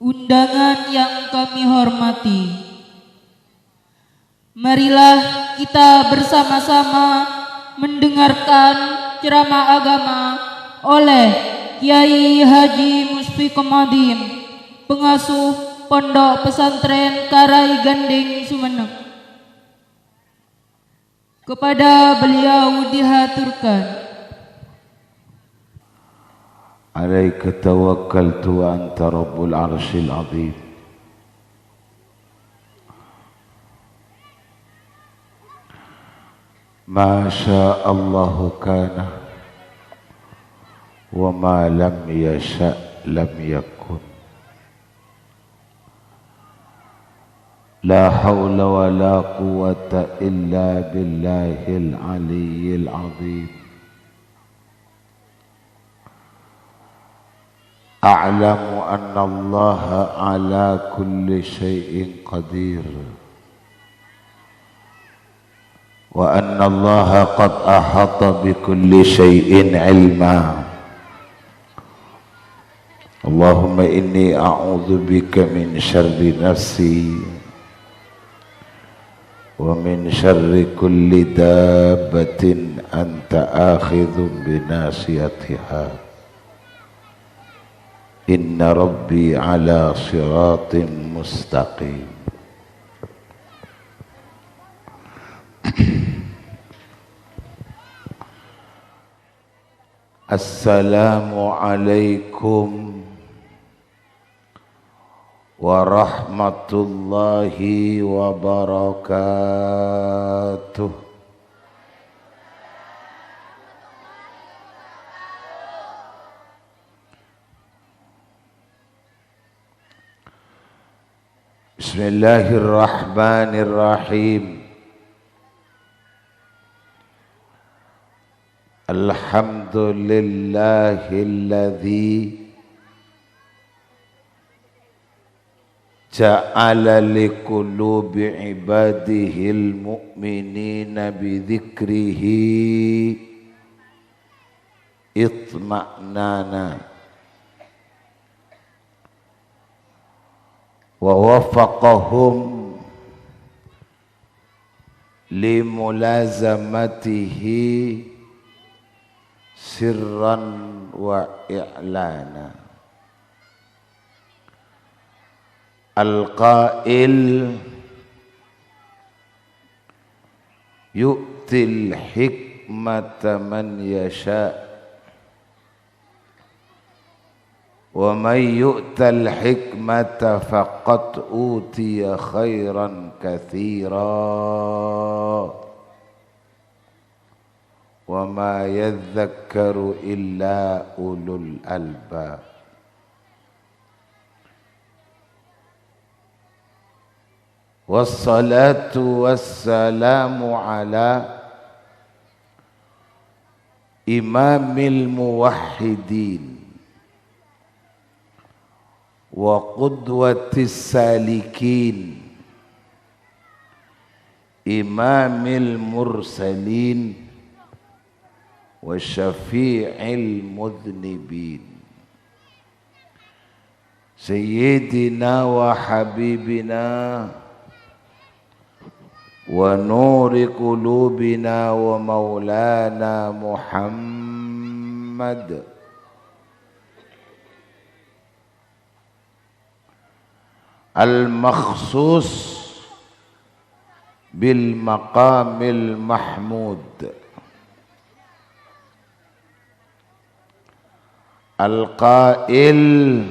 Undangan yang kami hormati, marilah kita bersama-sama mendengarkan ceramah agama oleh Kiai Haji Musfiq Komadin, pengasuh Pondok Pesantren Karai Gandeng Sumeneb. Kepada beliau dihaturkan. Alaika tawakkaltu wa anta rabbul arshil azim. Ma syaa Allahu kana wa ma lam yasha lam yakun. La hawla wa la quwwata illa billahil aliyyil azim. A'lamu anna Allah ala kulli shay'in qadir wa anna Allah qad ahata bi kulli shay'in ilma. Allahumma inni a'udzu bika min syarri nafsi wa min syarri kulli dabbatin anta akhidhun bi nasiyatiha. Inna rabbi ala siratin mustaqim. Assalamu alaikum warahmatullahi wabarakatuh. Bismillahirrahmanirrahim. Alhamdulillahilladzi ja'ala liqulubi ibadihil mu'minina bidzikrihi itma'nana wa waffaqahum limulazamatihi sirran wa i'lana. Al-qail yu'til hikmata man yasha' wa may yu'tal hikmata faqad utiya khairan katsira wa ma yadhakkaru illa ulul albab. Wassalatu wassalamu ala imamil muwahhidin wa qudwatis salikin imamil mursalin wa syafi'il mudhnibin sayyidina wa habibina wa nuri qulubina wa maulana Muhammad al-makhsus bil maqamil mahmud al-qail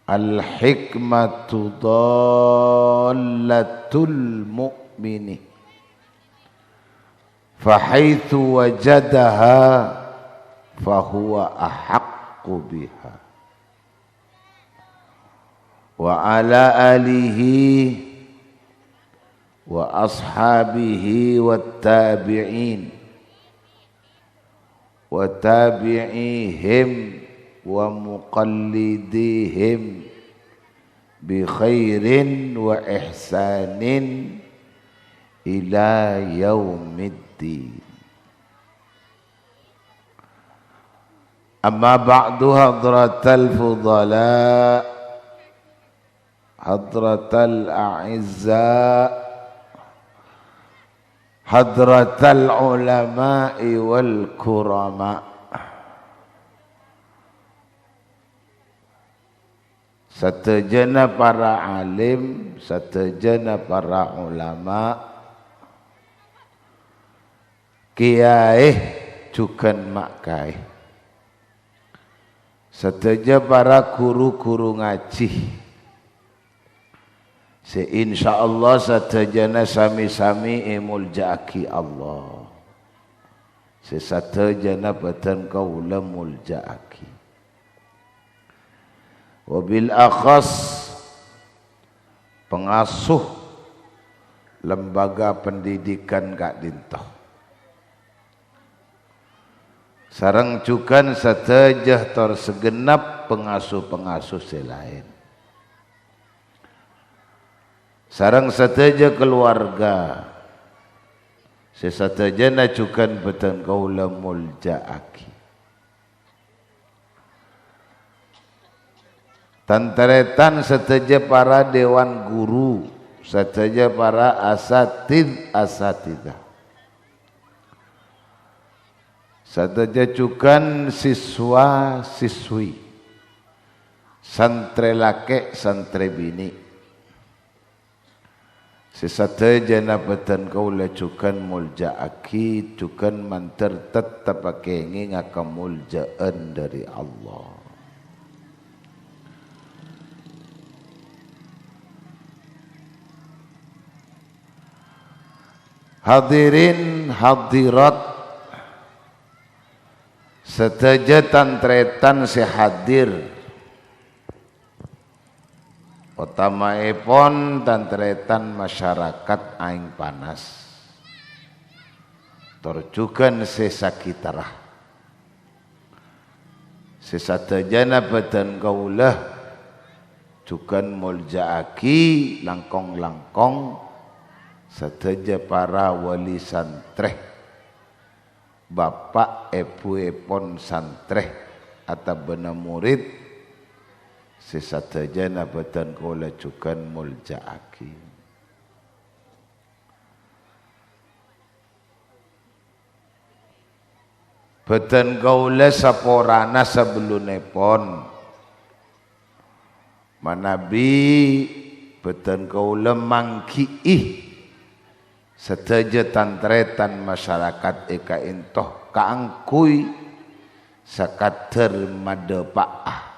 al-hikmatu dallatul mu'mini fahaitsu wajadaha fahuwa ahaqqu biha. Wa ala alihi wa ashabihi wat tabi'in wa tabi'ihim wa muqallidihim bi khairin wa ihsanin ila yaumiddin. Amma ba'du hadratal fudala, hadratal a'izza, hadratal ulama'i wal kurama. Satejana para alim, satejana para ulama, kiai cukan makai, sateja para guru-guru ngaji. Insyaallah satejana sami-sami mulja'aki Allah. Satejana batan kaula mulja'aki. Wabil akhas pengasuh lembaga pendidikan Kak Dintoh. Sareng cukan satejah tor segenap pengasuh-pengasuh selain. Sareng satejah keluarga. Sesatejana cukan beten kaula mulja'aki. Tantaretan sateja para dewan guru, sateja para asatidah. Sateja cukan siswa siswi, santre lake santre bini. Sesateja nabatan kaula cukan mulja'aki, cukan manter tetap akengi ngaka mulja'an dari Allah. Hadirin hadirat, seteja tantretan sehadir, utamaipun tantretan masyarakat aing panas, torjukan sesakitarah, sesatejana badan kaulah, jukan mulja'aki langkong-langkong. Sateja para wali santreh, bapak ibu epon santreh atau benar murid, sesateja nabatan kaula cukan mulja'aki. Batan kaula saporana sebelumipun manabi batan kaula mangkiih sateja tantretan masyarakat eka intoh kaangkuy sakater madepaah.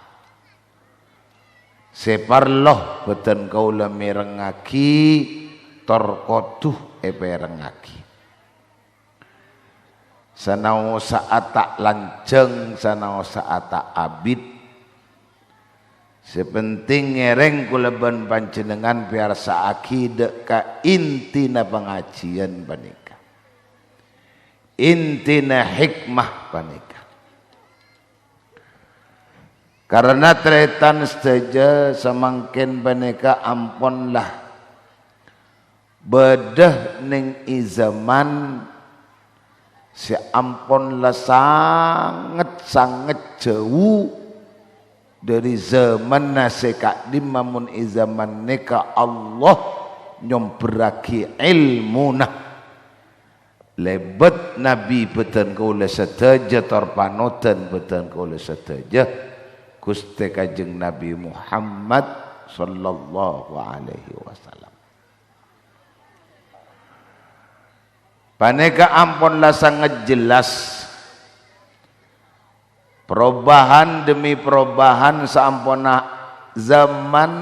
Separloh beten kaula mirengaki torkotuh eperengaki. Sanau saata lanceng, sanau saata abid. Sepenting ngereng kuleban panjenengan piarsa akidah ka intina pengajian panika, intina hikmah panika. Karena tretan saja semangkin panika amponlah bedah ning izaman si amponlah sangat jauh dari zaman nasekadim mamun izaman neka Allah nyomberaki ilmuna lebet nabi beten kaula sateja torpanoten beten kaula sateja Gusti Kanjeng Nabi Muhammad sallallahu alaihi wasallam. Paneka ampunlah sangat jelas perubahan demi perubahan sampona zaman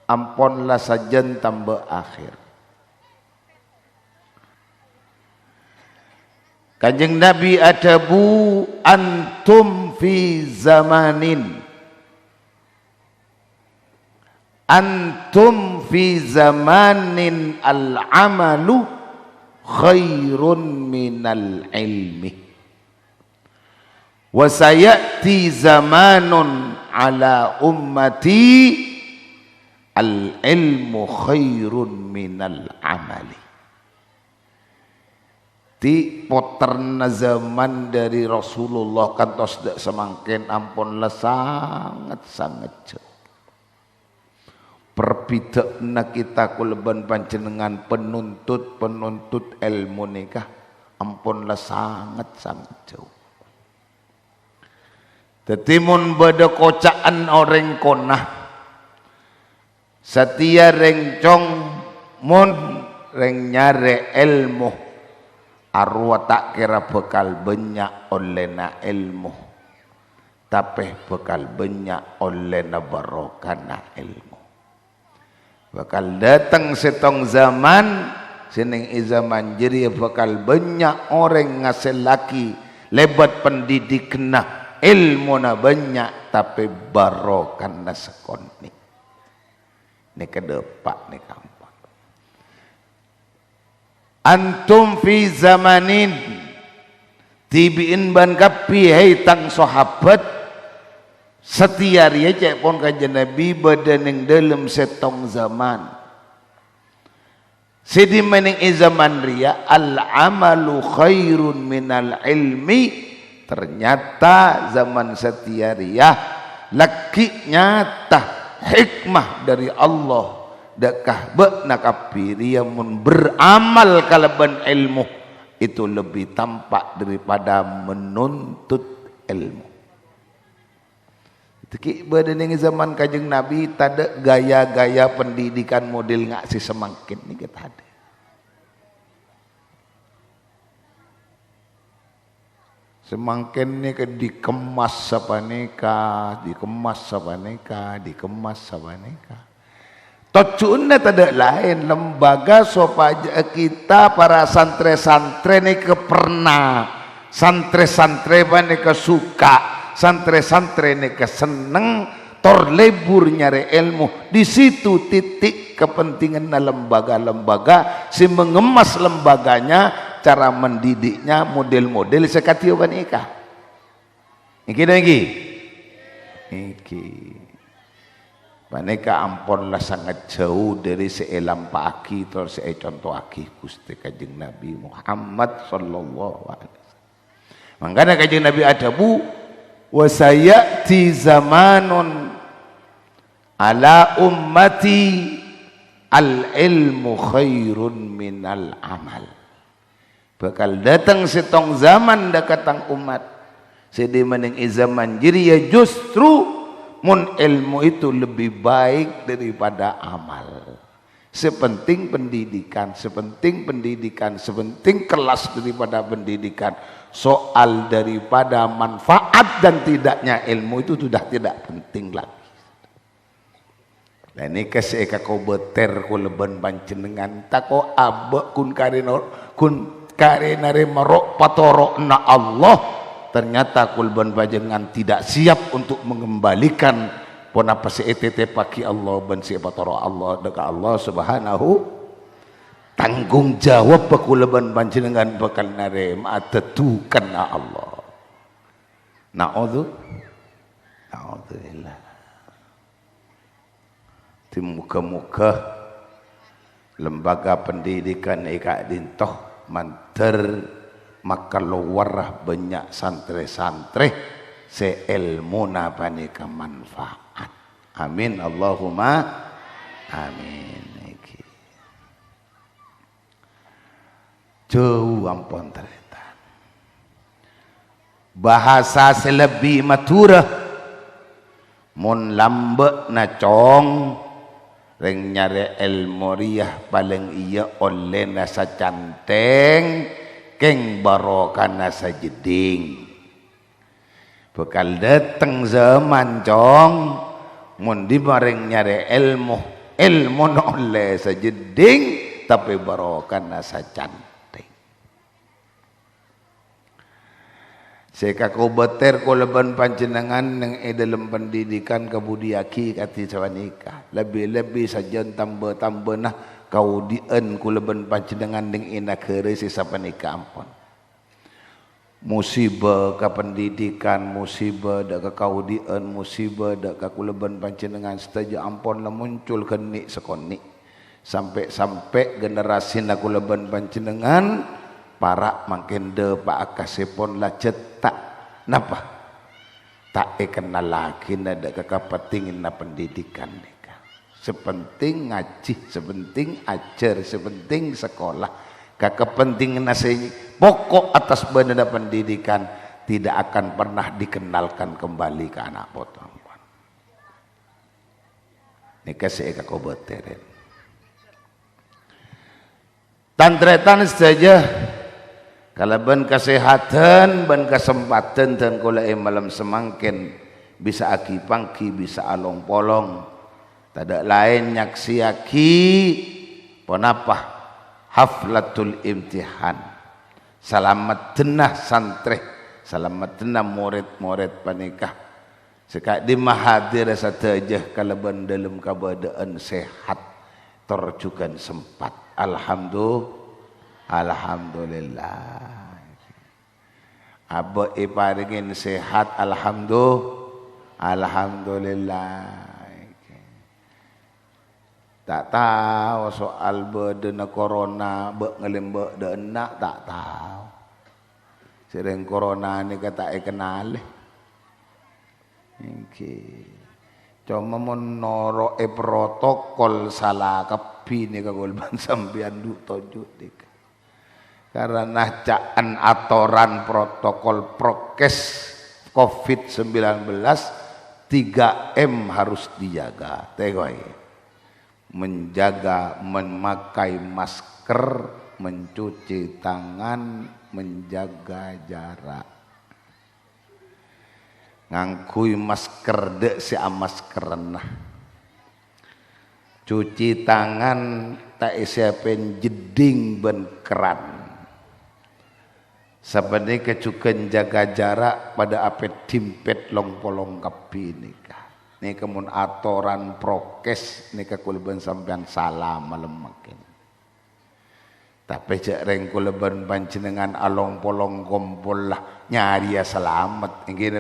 ampunlah sajen tambah akhir. Kanjeng Nabi adabu antum fi zamanin, antum fi zamanin al-amalu khairun minal ilmi. Wa sayati zamanun ala ummati al-ilmu khairun minal amali. ti poterna zaman dari Rasulullah kantos dak semangkin ampunlah sangat jauh. Perbidakna kita kuleban panjenengan penuntut ilmu nikah ampunlah sangat jauh. Tetimun bada kocaan orang konah setia rencong mun reng nyare ilmu arwah tak kira bekal banyak oleh na ilmu tapi bekal banyak oleh na barokah na ilmu. Bakal datang setong zaman sining zaman jadi bakal banyak orang ngasih laki lebat pendidik na ilmu na banyak tapi barokah na sekoni. Ini kedepak ni kampung. Antum fi zamanin tibiin ban kapi hai tang sahabat setia ria cek pon kanjeng Nabi badaneng dalam setong zaman. Sidi mening zaman ria al amalu khairun minal ilmi. Ternyata zaman setia ria laki nyata hikmah dari Allah dakah bekna kapiria mun beramal kalaban ilmu itu lebih tampak daripada menuntut ilmu. Teki badan zaman kanjeng Nabi tada gaya-gaya pendidikan model ngaksi semangkin ni kita ada. Semangkin ni ke dikemas apa nikah, dikemas apa nikah. Tocunnya tidak lain lembaga supaya kita para santri-santri ni ke pernah, santri-santri ni ke suka, santri-santri ni ke seneng, terlebur nyari ilmu. Di situ titik kepentingan lembaga-lembaga si mengemas lembaganya. Cara mendidiknya model-model sekati nikah. Iki lagi. Iki. Paneka ampunlah sangat jauh dari seelam paki terus contoh aki Gusti Kanjeng Nabi Muhammad sallallahu alaihi wasallam. Mangkana Kanjeng Nabi adabu wa sayati zamanun ala ummati al ilmu khairun minal amal. Bakal datang setong zaman dakatang umat sedi mening zaman jadi ya justru mun ilmu itu lebih baik daripada amal. Sepenting pendidikan, sepenting kelas daripada pendidikan. Soal daripada manfaat dan tidaknya ilmu itu sudah tidak penting lagi. Dan ini kasih kau beter ku leben panjenengan tako abek kun karinor kun karenare marok patorok na Allah ternyata kulban bajengan tidak siap untuk mengembalikan pon apa seetete paki Allah ban si patorok Allah dekat Allah subhanahu tanggung jawab kulban panjenengan bakal nare matetukan na Allah. Na'udzubillah. Di muka-muka lembaga pendidikan ikak dintoh manter maka luar banyak santri-santri seilmu napanika manfaat. Amin Allahumma amin. Jauh ampun ternyata bahasa selebih matura mun lambe na cong reng nyare ilmu riyah paling iya oleh nasa canteng keng barokah nasa jeding. Bekal dateng zaman cong mun di bareng nyare ilmu oleh sa jeding tapi barokah nasa canteng. Seka ko beter ko leban panjenengan nang dalam pendidikan kabudiaki kati sawanika. Lebih-lebih saja tambah-tambah nah kau dien ko leban panjenengan ning ina keure sisa panika ampun. Musibah ka pendidikan, musibah dak ka kau dien, musibah dak ka ko leban panjenengan setaja ampun lah muncul kenik sekoni. Sampai generasi na ko leban panjenengan para makin de pak kasepon lah cetak napa tak kenal lagi nada kekapentingin na pendidikan nika sepenting ngaji sepenting ajar sepenting sekolah kekapentingin nasi pokok atas benda pendidikan tidak akan pernah dikenalkan kembali ke anak potong nika saya kakoboteren tantretan saja kalau ben kesehatan ben kesempatan dan kula malam semangkin bisa aki pangki bisa along polong tidak lain nyaksi aki ponapa haflatul imtihan selamat denah santri selamat denah murid-murid panikah sekak di mahadir saja kalau ben dalam keadaan sehat terjugan sempat alhamdulillah abah iparingin sehat alhamdulillah tak tahu soal bedena corona ngelembek denak tak tahu sering corona ni kata kenal cuma menoro protokol salah kapi ni kagolban sambian du tojuk dik karena caan atoran protokol prokes COVID-19 3M harus dijaga tegoi menjaga memakai masker mencuci tangan menjaga jarak ngangkui masker dek si amaskerenah cuci tangan tak siapen jeding ben keran sebenarnya kecukan jaga jarak pada apa timpet long polong kapi nikah ini kemun atoran prokes nikah kulban sampean salah malam makin tapi cek rengkul leban panjenengan along polong kompol lah nyari ya selamat ingin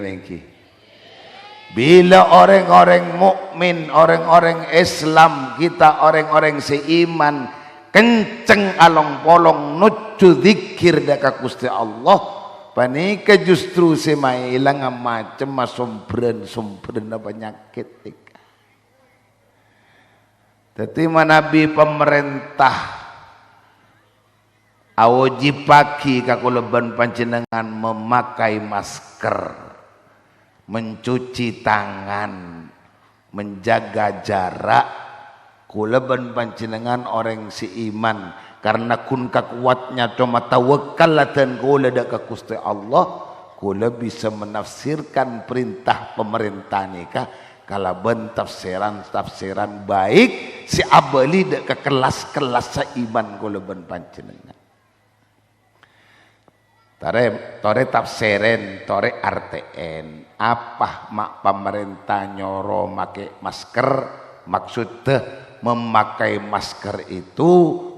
bila orang-orang mukmin, orang-orang Islam kita orang-orang seiman kenceng along polong nuju zikir daka Gusti Allah panika justru semai ilang macam sumbren penyakit tetapi Nabi pemerintah awajib pagi kakuleban panjenengan memakai masker mencuci tangan menjaga jarak kuleban panjenengan orang seiman karena kun kuatnya cuma tawakal dan kula dak Gusti Allah kula bisa menafsirkan perintah pemerintah nikah kalau ben tafsiran baik si abali dak ke kelas-kelas seiman kuleban panjenengan tore tafsiren tore RTN apa mak pemerintah nyoro make masker maksudnya memakai masker itu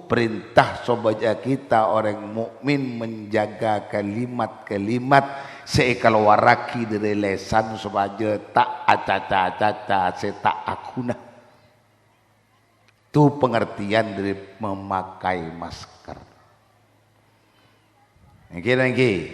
perintah sobaja kita orang mukmin menjaga kalimat-kalimat seekal waraki dari lesan sobaja tak acaca-acaca tak akuna itu pengertian dari memakai masker lagi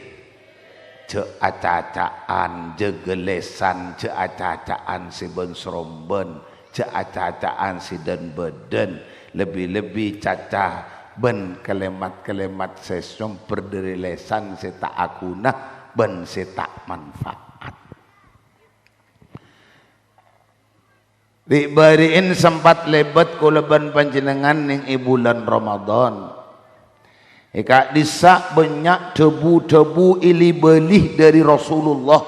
ce acacaan jegelesan ce acacaan si ben seromben ce acacaan si den beden lebih-lebih cacah ben kelemat-kelemat sesum berdiri lesan si tak akuna ben si tak manfaat dibariin sempat lebat kuleban panjenengan ning bulan Ramadan ika disak banyak tebu-tebu ili belih dari Rasulullah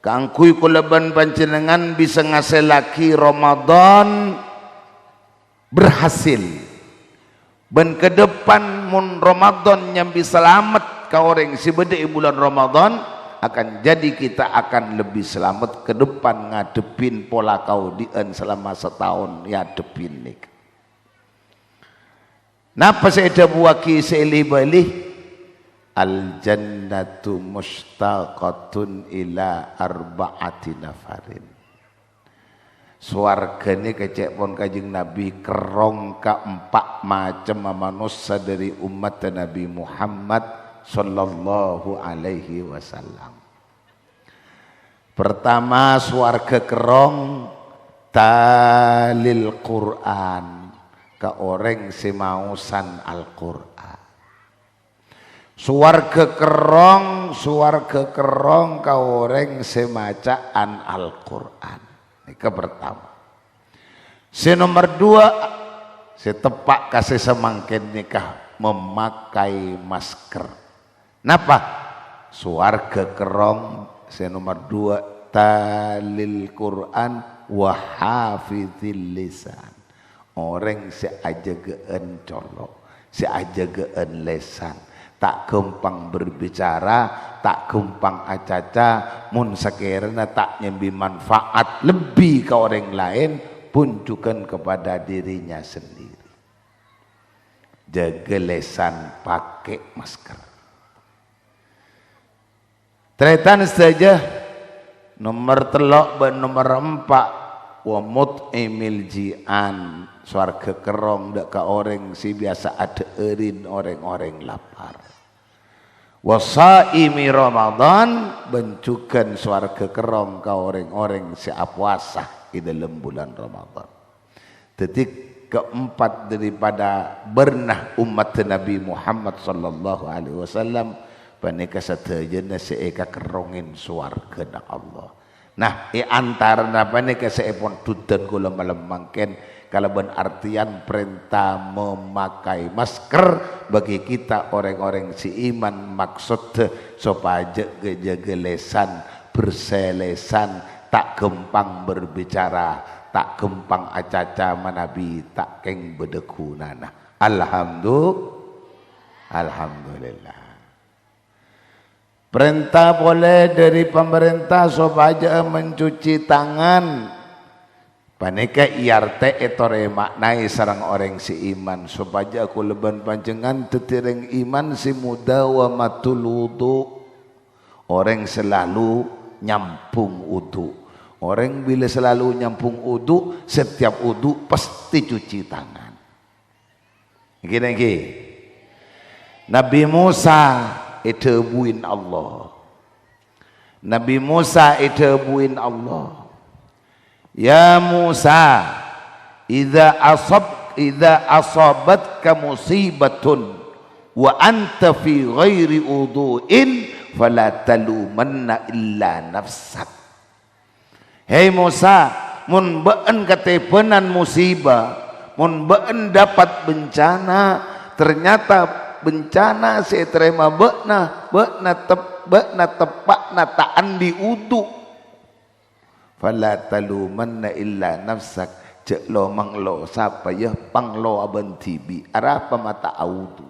kangkui kuleban panjenengan bisa ngasih laki Ramadan berhasil ben ke depan mun Ramadan yang bisa selamat ka orang si beda bulan Ramadan akan jadi kita akan lebih selamat ke depan ngadepin pola kau dien selama setahun ya depin nik napa saya buaki seili balih al jannatu mustaqatun ila arba'ati nafarin Swarga ini kecek pon Kanjeng Nabi kerong keempat macam manusia dari umat Nabi Muhammad sallallahu alaihi wasallam. Pertama swarga kerong talil Quran, ke orang semausan Al-Quran. Swarga kerong ke orang semacaan Al-Quran. Ini pertama. Nomor dua, setepak kasih semangkin nikah memakai masker. Napa? Swarga kerong nomor dua talil Quran wa hafizil lisan. Orang seajageen colok, seajageen lesan, tak gampang berbicara, tak gampang acaca, mun sekiranya tak nyambi manfaat lebih ke orang lain, punjukkan kepada dirinya sendiri. Jaga lesan, pakai masker. Tretan saja nomor telok dan nomor 4 wa mut'imil ji'an, swarga kerong dak ka orang si biasa ada erin orang-orang lapar. Wasaimi Ramadan, bencukan swarga kerong ka orang-orang si puasa di dalam bulan Ramadan. Titik keempat daripada bernah umat Nabi Muhammad sallallahu alaihi wasallam panika satajana seeka kerongin swarga na Allah. Nah, antara napa nika seepon tudan kula malam mangken kalaban artian perintah memakai masker bagi kita orang-orang si iman, maksud supaya jaga lesan, berselesan, tak gampang berbicara, tak gampang acaca manabi, tak keng bedekunana. Alhamdulillah. Perintah boleh dari pemerintah supaya mencuci tangan. Panika IRT etore maknai sarang orang si iman supaya aku leban panjengan tetireng iman si muda wa matul wudu. Orang selalu nyampung wudu. Orang bila selalu nyampung wudu, setiap wudu pasti cuci tangan. Gini. Nabi Musa itebuin Allah. Nabi Musa itebuin Allah. Ya Musa, idza asabatka musibatun wa anta fi ghairi wudu'in fala talumanna illa nafsak. Hei Musa, mun beun katepenan musibah, mun beun dapat bencana, ternyata bencana saya terima bekna tepak na taan di udu. Fala talumanna illa nafsak, cek lo manglo sapa ya panglo abentibi arapa mata audu.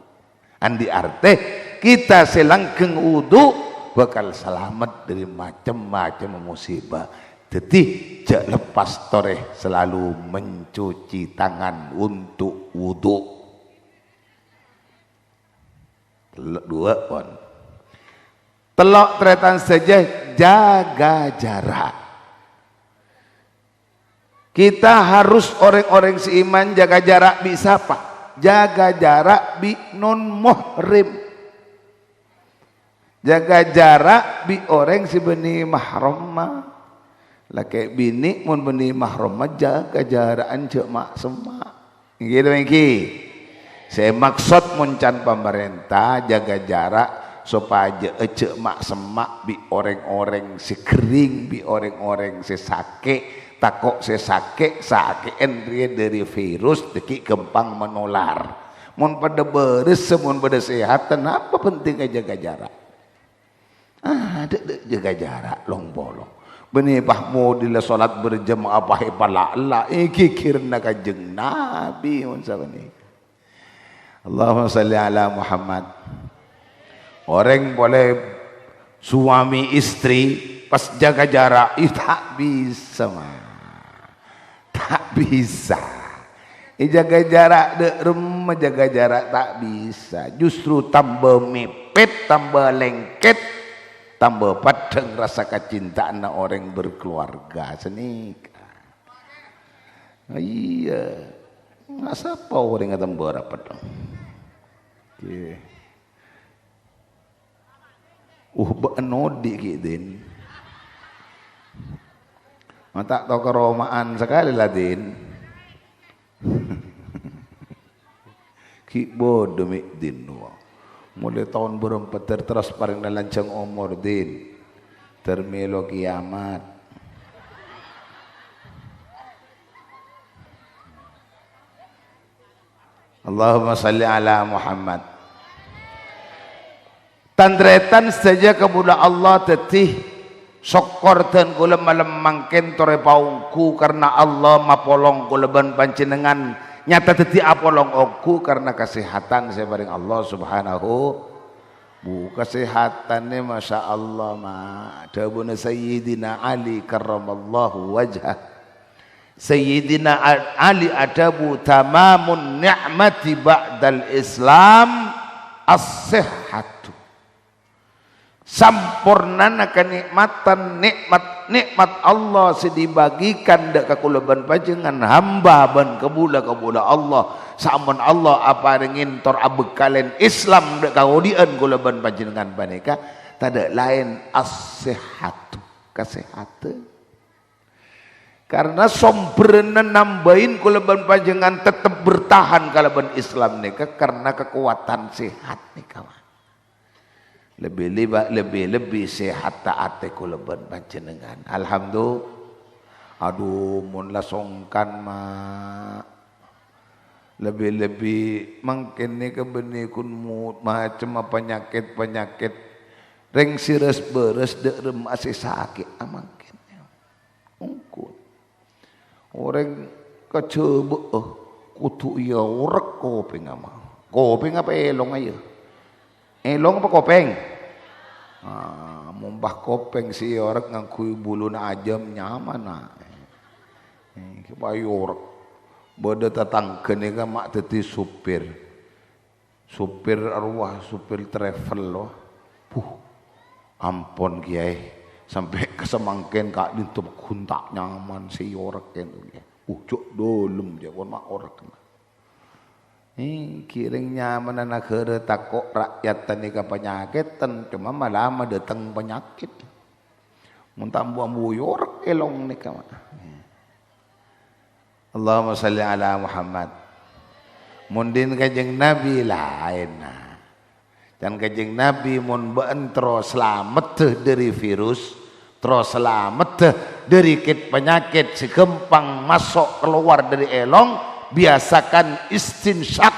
Andi arte kita selangkeng udu bakal selamat dari macam-macam musibah. Jadi cek lepas toreh selalu mencuci tangan untuk wudu. Dua pon. Telok tretan saja jaga jarak. Kita harus orang-orang seiman jaga jarak bi siapa? Jaga jarak bi non muhrim. Jaga jarak bi orang si beni mahram. Laki bini mun beni mahram jaga jarakan cek mak semak. Gitu iki. Saya maksud muncan pemerintah jaga jarak supaya cek mak semak bi orang-orang si kering, bi orang-orang si sakit. Takok sesake endria dari virus deki gampang menular. Mun pada beres, mun pada sehat, kenapa penting jaga jarak? Jaga jarak long bolong. Benih pahmu dila solat berjamaah pahe palala kikirna kajeng Nabi mun sabani. Allahumma salli ala Muhammad. Orang boleh suami istri pas jaga jarak tak bisa mah. Tak bisa. Jaga jarak de rumah jaga jarak tak bisa. Justru tambah mepet, tambah lengket, tambah padang rasa kecintaan orang berkeluarga senika. Iya. Ngasapa orang ngatam berapa dong? Oke. Nodi kidin. Mata tau keromaan sekali lah din. Ki bodoh mik din. Mulai tahun berempat terus paling lancang umur din. Termelo kiamat. Allahumma salli ala Muhammad. Tandretan saja kepada Allah tetih syukur dan kula malam mangken tore paungku karena Allah mapolong kula ban panjenengan nyata tetih apolong aku karena kesehatan saya paring Allah subhanahu kesehatannya masya Allah ma dabuna Sayyidina Ali karramallahu wajhah. Sayyidina Ali adabu tamamun ni'mati ba'dal Islam as-sihhatu. Sampurnana kenikmatan nikmat Allah dibagikan dak kakulaban panjenengan hamba ban kebula Allah sampun Allah apa ringin tor abekalen Islam dak kaudian kulaban panjenengan paneka tada lain as-sihhatu kesehatan. Karena sombrena nambahin kulaban panjenengan tetap bertahan kalaban Islam nika karena kekuatan sehat nika. Lebih sehat taat kulaban panjenengan. Alhamdulillah. Aduh mun lasongkan mah lebih mungkin nika benikun mut macam penyakit reng sires beres dek rem masih sakit amangkin. Ungkut. Orang kecebu kutu iya urek kopeng ama kopeng apa elong aja elong apa kopeng mumbah kopeng si orang ngakui bulu na ajam nyaman na kipayu urek beda tatangken ni ka mak teti supir arwah supir travel loh ampun kiai sampai kesemangken kak ditutup kuntak nyaman si orek itu ya ujuk dolem dia pun mak orek kiring nyaman negara takok rakyat tanika penyakit cuma malah datang penyakit muntambu ambu orek elong nika mah Allahumma salli ala Muhammad mundin kanjeng Nabi lain dan kanjeng Nabi mun beentro selamat dari virus terus selamat dari penyakit segempang masuk keluar dari elong biasakan istinsyak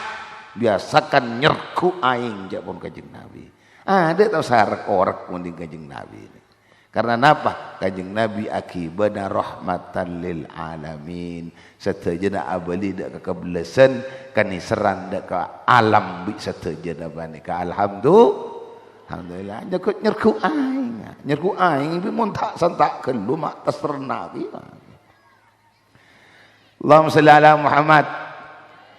biasakan nyerku aing japun kanjeng Nabi ada tau sarek orek munding kanjeng Nabi karena napa kanjeng Nabi akibana rahmatan lil alamin satejana abali dak kebelesan kaniseran dak ka alam bi satejana banika alhamdulillah nyerku aing bi mun tak santakkeun lu mak tasrena ki Allahumma shalli ala Muhammad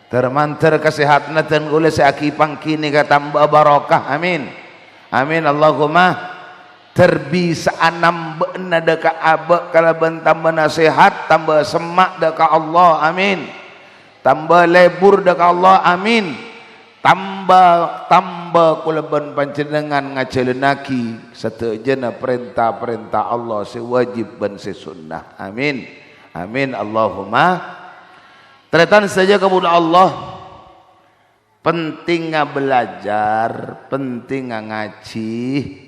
termantar kesehatan dan kula saaki pangkini ka tambah barokah amin amin Allahumma terbisa anam beuna deka abe kalaban tambah nasihat tambah semak deka Allah amin tambah lebur deka Allah amin tambah kulaban panjenengan ngajeleunaki sateujeuna perintah-perintah Allah sewajib dan sesunnah amin amin Allahumma teratan saja kepada Allah penting belajar, penting ngaji,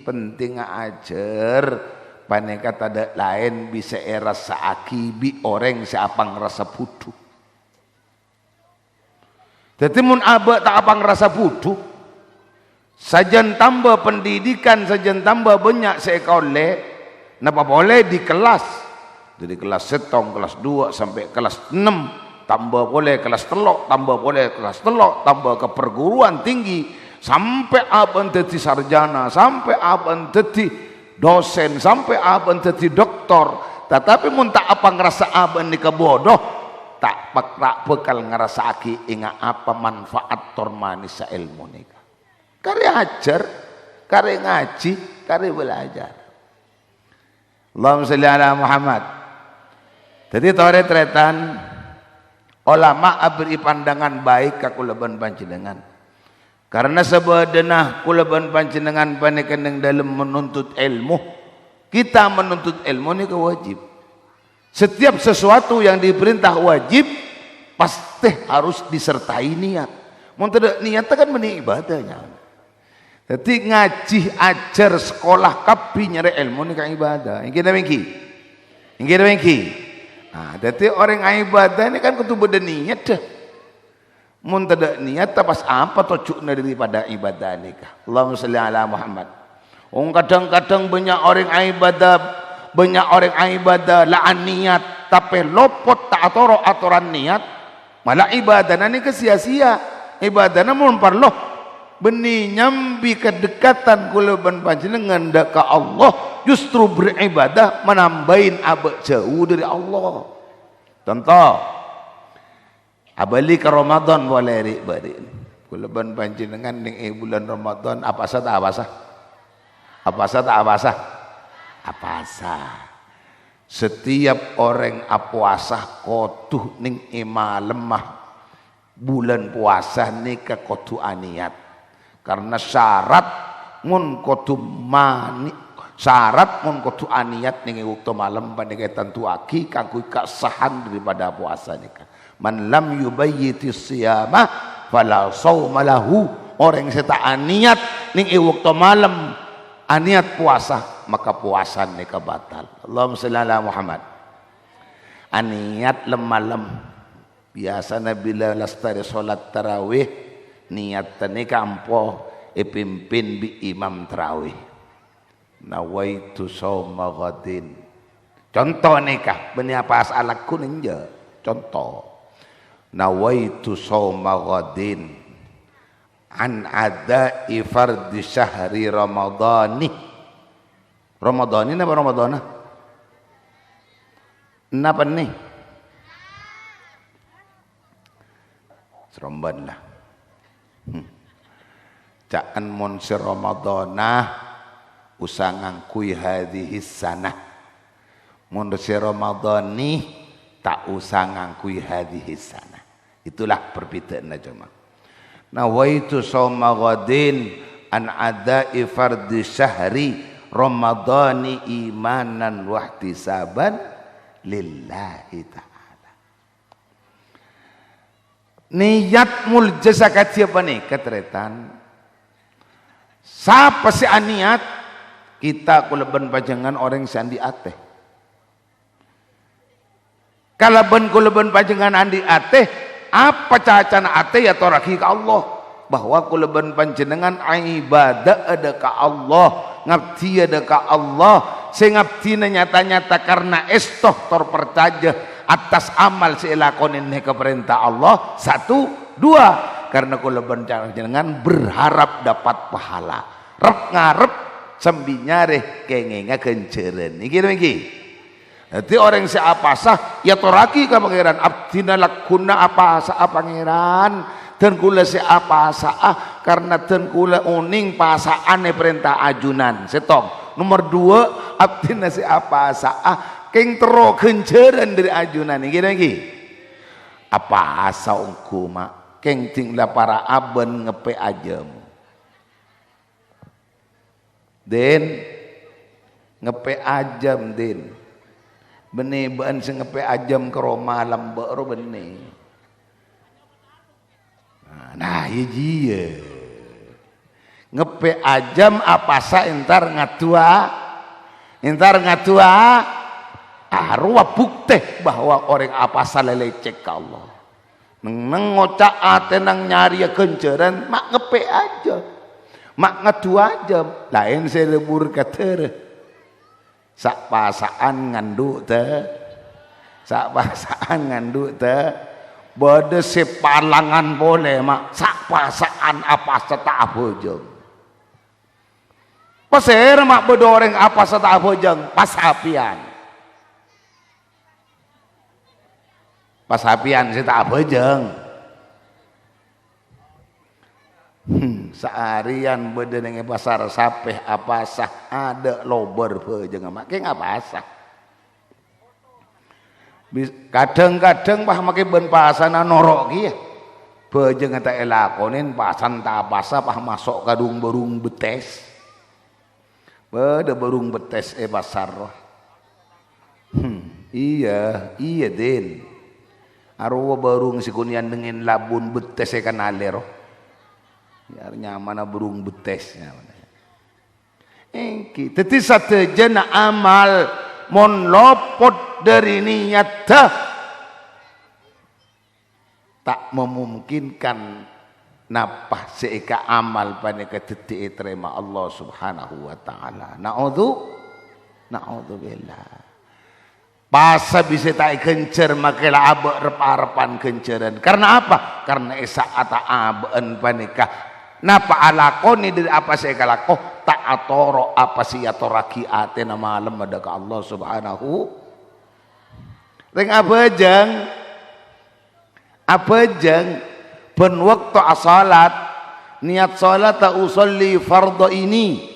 penting ngajar. Paneka tada lain bisa era saaki bi orang siapang rasa butuh. Jadi mun abah tak apang rasa butuh. Sajan tambah pendidikan, sajan tambah banyak seekole. Napa boleh di kelas. Dari kelas setong, kelas 2 sampai kelas 6. Tambah boleh kelas telok, tambah boleh kelas telok, tambah ke perguruan tinggi sampai aban jadi sarjana, sampai aban jadi dosen, sampai aban jadi doktor. Tetapi mun tak apa ngerasa aban ni kebodoh, tak bekal ngerasa aki ingat apa manfaat tormanis ilmu nika. Kare ajar, kare ngaji, kare belajar. Allahumma sholli ala Muhammad. Jadi tore tretan ulama beri pandangan baik ka kuleban panjenengan. Karena sebenarnya kuleban panjenengan panekan dalam menuntut ilmu. Kita menuntut ilmu ini wajib. Setiap sesuatu yang diperintah wajib pasti harus disertai niat. Mun tidak niat kan meni ibadahnya. Jadi ngaji ajar sekolah kapi nyari ilmu ini kan ibadah. Yang kita mengki. Nah, jadi orang ibadah ini kan kudu beda niat dah. Mun tidak niat pas apa tujuannya daripada ibadah nikah. Allahumma sholli ala Muhammad. Kadang-kadang banyak orang ibadah laan niat tapi lopot tak aturan niat malah ibadah ini kesia-sia. Ibadah mun parloh beni nyambi kedekatan kuleban panjenengan ka Allah justru beribadah menambahin abad jauh dari Allah. Contoh abali ke Ramadan boleh rik kuleban panjenengan ning bulan Ramadan apa setiap orang puasa kotuh ning lemah bulan puasa nika kotuh aniat karena syarat mun kotuh aniat ning waktu malam pandai tentu aki kanggo kesahan daripada puasa nika man lam yubayyiti siyama fala shauma lahu orang seta aniat ning waktu malam aniat puasa maka puasa nika batal. Allahumma sholli ala Muhammad. Aniat lem biasa nabila lastari salat tarawih niat nika ampo pimpin bi imam tarawih. Nawaitu shauma ghadin. Contoh nikah benih apa asalak kuning je. Contoh. Nawaitu shauma ghadin an ada'i fardhi syahri ramadhani. Ramadhani apa Ramadhana? Napa nih? Seromban lah. Caan mon si Ramadhana usah ngangkui hadhihi sanah. Mon si Ramadhani tak usah ngangkui hadhihi sanah. Itulah perbedaan jemaah. Nawaitu shauma ghadin an ada'i fardhi syahri Ramadhani imanan wa ihtisaban lillahi ta'ala. Niat mulja sakat siapa nih ketretan. Siapa si aniat kita kuleban pajangan orang sandi ateh. Kalaban kuleban pajangan andi ateh apa cacana ateh ya toraki ke Allah bahwa kuleban panjenengan ibadah ada ke Allah ngabdi ada ka Allah sing ngabdi nyata-nyata karena estoh terpercaya atas amal selakonin ke perintah Allah. 1, 2 karena kuleban jangan berharap dapat pahala rep ngarep sambil nyareh kengenga kenceren iki. Jadi orang siapa sah ya toraki ka pangeran abdina lakuna apa sah pangeran dan kula siapa sah karena dan kula uning pasaane perintah ajunan setong. Nomor 2 abdina siapa sah keng tero kenceran dari ajunan iki apa asa ungku mak keng tinglah para aben ngepe ajam den ngepe ajam den benih ban sing ngepe ajam ke malam baru benih. Nah iya jia ngepe ajam apa sa entar ngatua arwah bukti bahwa orang apa sa lelecek ka Allah neng ngocak ate nang nyari kenceran mak ngepe aja mak ngatua aja lain saya lebur kater sak pasaan nganduk teh bade sepalangan boleh mak sak pasaan apa seta bojong paser mak bedoreng apa seta bojong pasapian seta bojong seharian bede nenge pasar sapeh apa sah ada lober bojong mak ke ngapa sah Kadang-kadang bah make ben pasana norok ki ya. Bejeng eta elakonin pasan ta pasa pah masuk kadung berung betes. Bede berung betes pasar. Iya den. Arwa berung sikunian dengan labun betes kan aler. Ya nyamana berung betesnya. Engki teti satejana amal mon lopot dari niat tak memungkinkan napah seika amal paneka teti terima Allah Subhanahu wa taala. Naudzubillah. Pasa bisa tak kencer makela abe rep-arepan kenceran. Karena apa? Karena esa ata aben paneka napa alakoni dari apa seika lako tak atoro apa si atoraki ate na malam ada ke Allah Subhanahu. Reng abajang ben waktu asalat niat salat ta usolli fardhu ini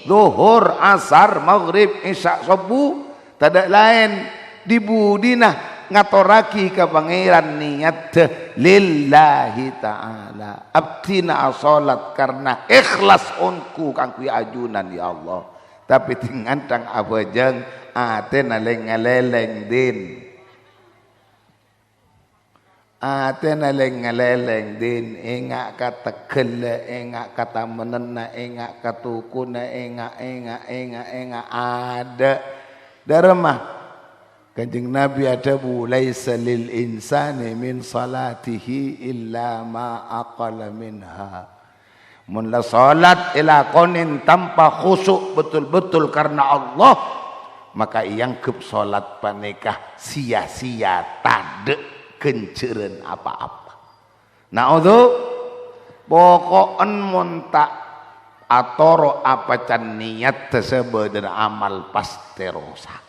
zuhur asar maghrib isya subuh tidak lain dibudinah ngatoraki ka pangeran niat lillahi ta'ala abdina salat karena ikhlas unku kang kuwi ajunan ya Allah tapi tingantang abajang ate naleng-ngaleleng din ngaleleng din engak kata kele engak kata menena engak katukuna engak ada daremah Kanjeng Nabi ada laisa lil insani min salatihi illa ma aqala minha. Mun la salat ila qonin tanpa khusyuk betul-betul karena Allah maka iangkep salat panikah sia-sia tade kenceureun apa-apa. Naudzu pokoken mun tak atoro apa can niat tersebut dan amal pasti rusak.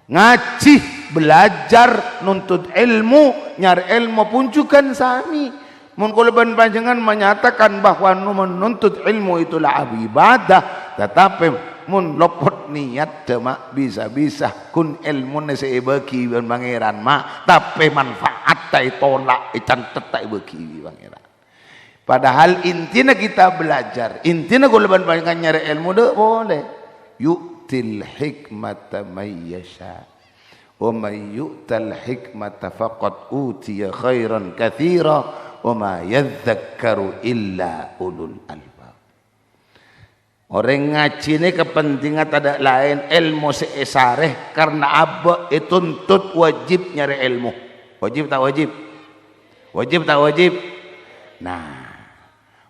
Ngaji belajar nuntut ilmu nyari ilmu puncukan sami mun kula panjenengan menyatakan bahwa menuntut ilmu itulah ibadah tetapi mun lopot niat mak bisa-bisa kun ilmu nese bagi pangeran mak tapi manfaat tai tolak ican tetai bagi pangeran padahal intinya kita belajar intinya kula panjenengan nyari ilmu deh boleh yu'til hikmata may yasha wa may yu'tal hikmata faqad utiya khairan katsira wa ma yadhakkaru illa ulul albab. Orang ngaji ini kepentingan tidak lain ilmu seesareh karena abah tuntut wajib nyari ilmu. Wajib tak wajib? Wajib tak wajib? Nah,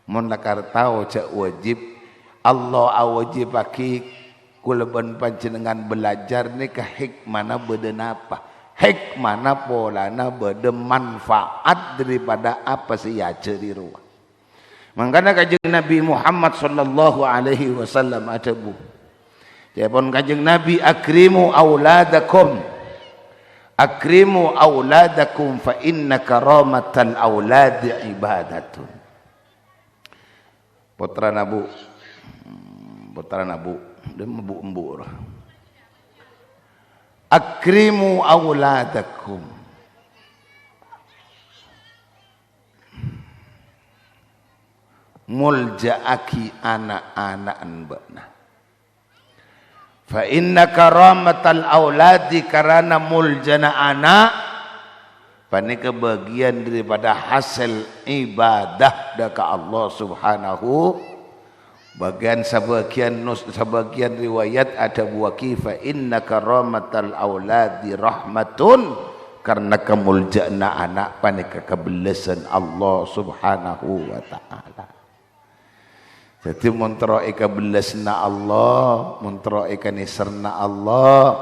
mun lakar tahu cak wajib Allah awajib bagi kuleban panjenengan belajar ni ke hikmana beden apa? Hikmana polana beden manfaat daripada apa sih ya ceri ruang. Makanya kanjeng Nabi Muhammad sallallahu alaihi wasallam ada bu. Japon kanjeng Nabi akrimu auladakum fa inna karamatal auladi ibadatun. Putra Nabu dan embu-embu. Akrimu auladakum. Muljaaki anak-anak anbana. Fa inna karamatal auladi karana muljana anak pani kebagian daripada hasil ibadah daka Allah Subhanahu. Bagian sebagian riwayat ada buaki fa inna karamatal auladi rahmatun karena kemuljana anak pani kebelesan Allah Subhanahu wa taala. Jadi muntroe kebelasna Allah, muntroe kanisarna Allah,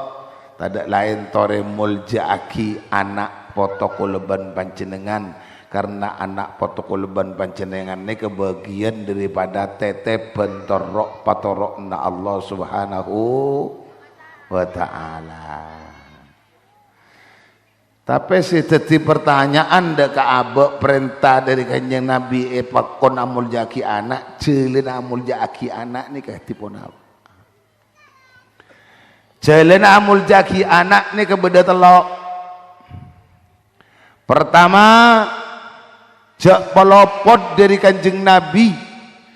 tidak lain tore muljaaki anak potokuleban panjenengan karena anak potokuleban panjenengan ini kebagian daripada tete bentorok patorokna Allah Subhanahu wa taala. Tapi si teti pertanyaan dek abek perintah dari kanjeng Nabi pakon amul jaki anak celin amul jaki anak ni kah tipon apa? jalan amul jaki anak ni kebeda telok. Pertama, jak pelopot dari kanjeng Nabi,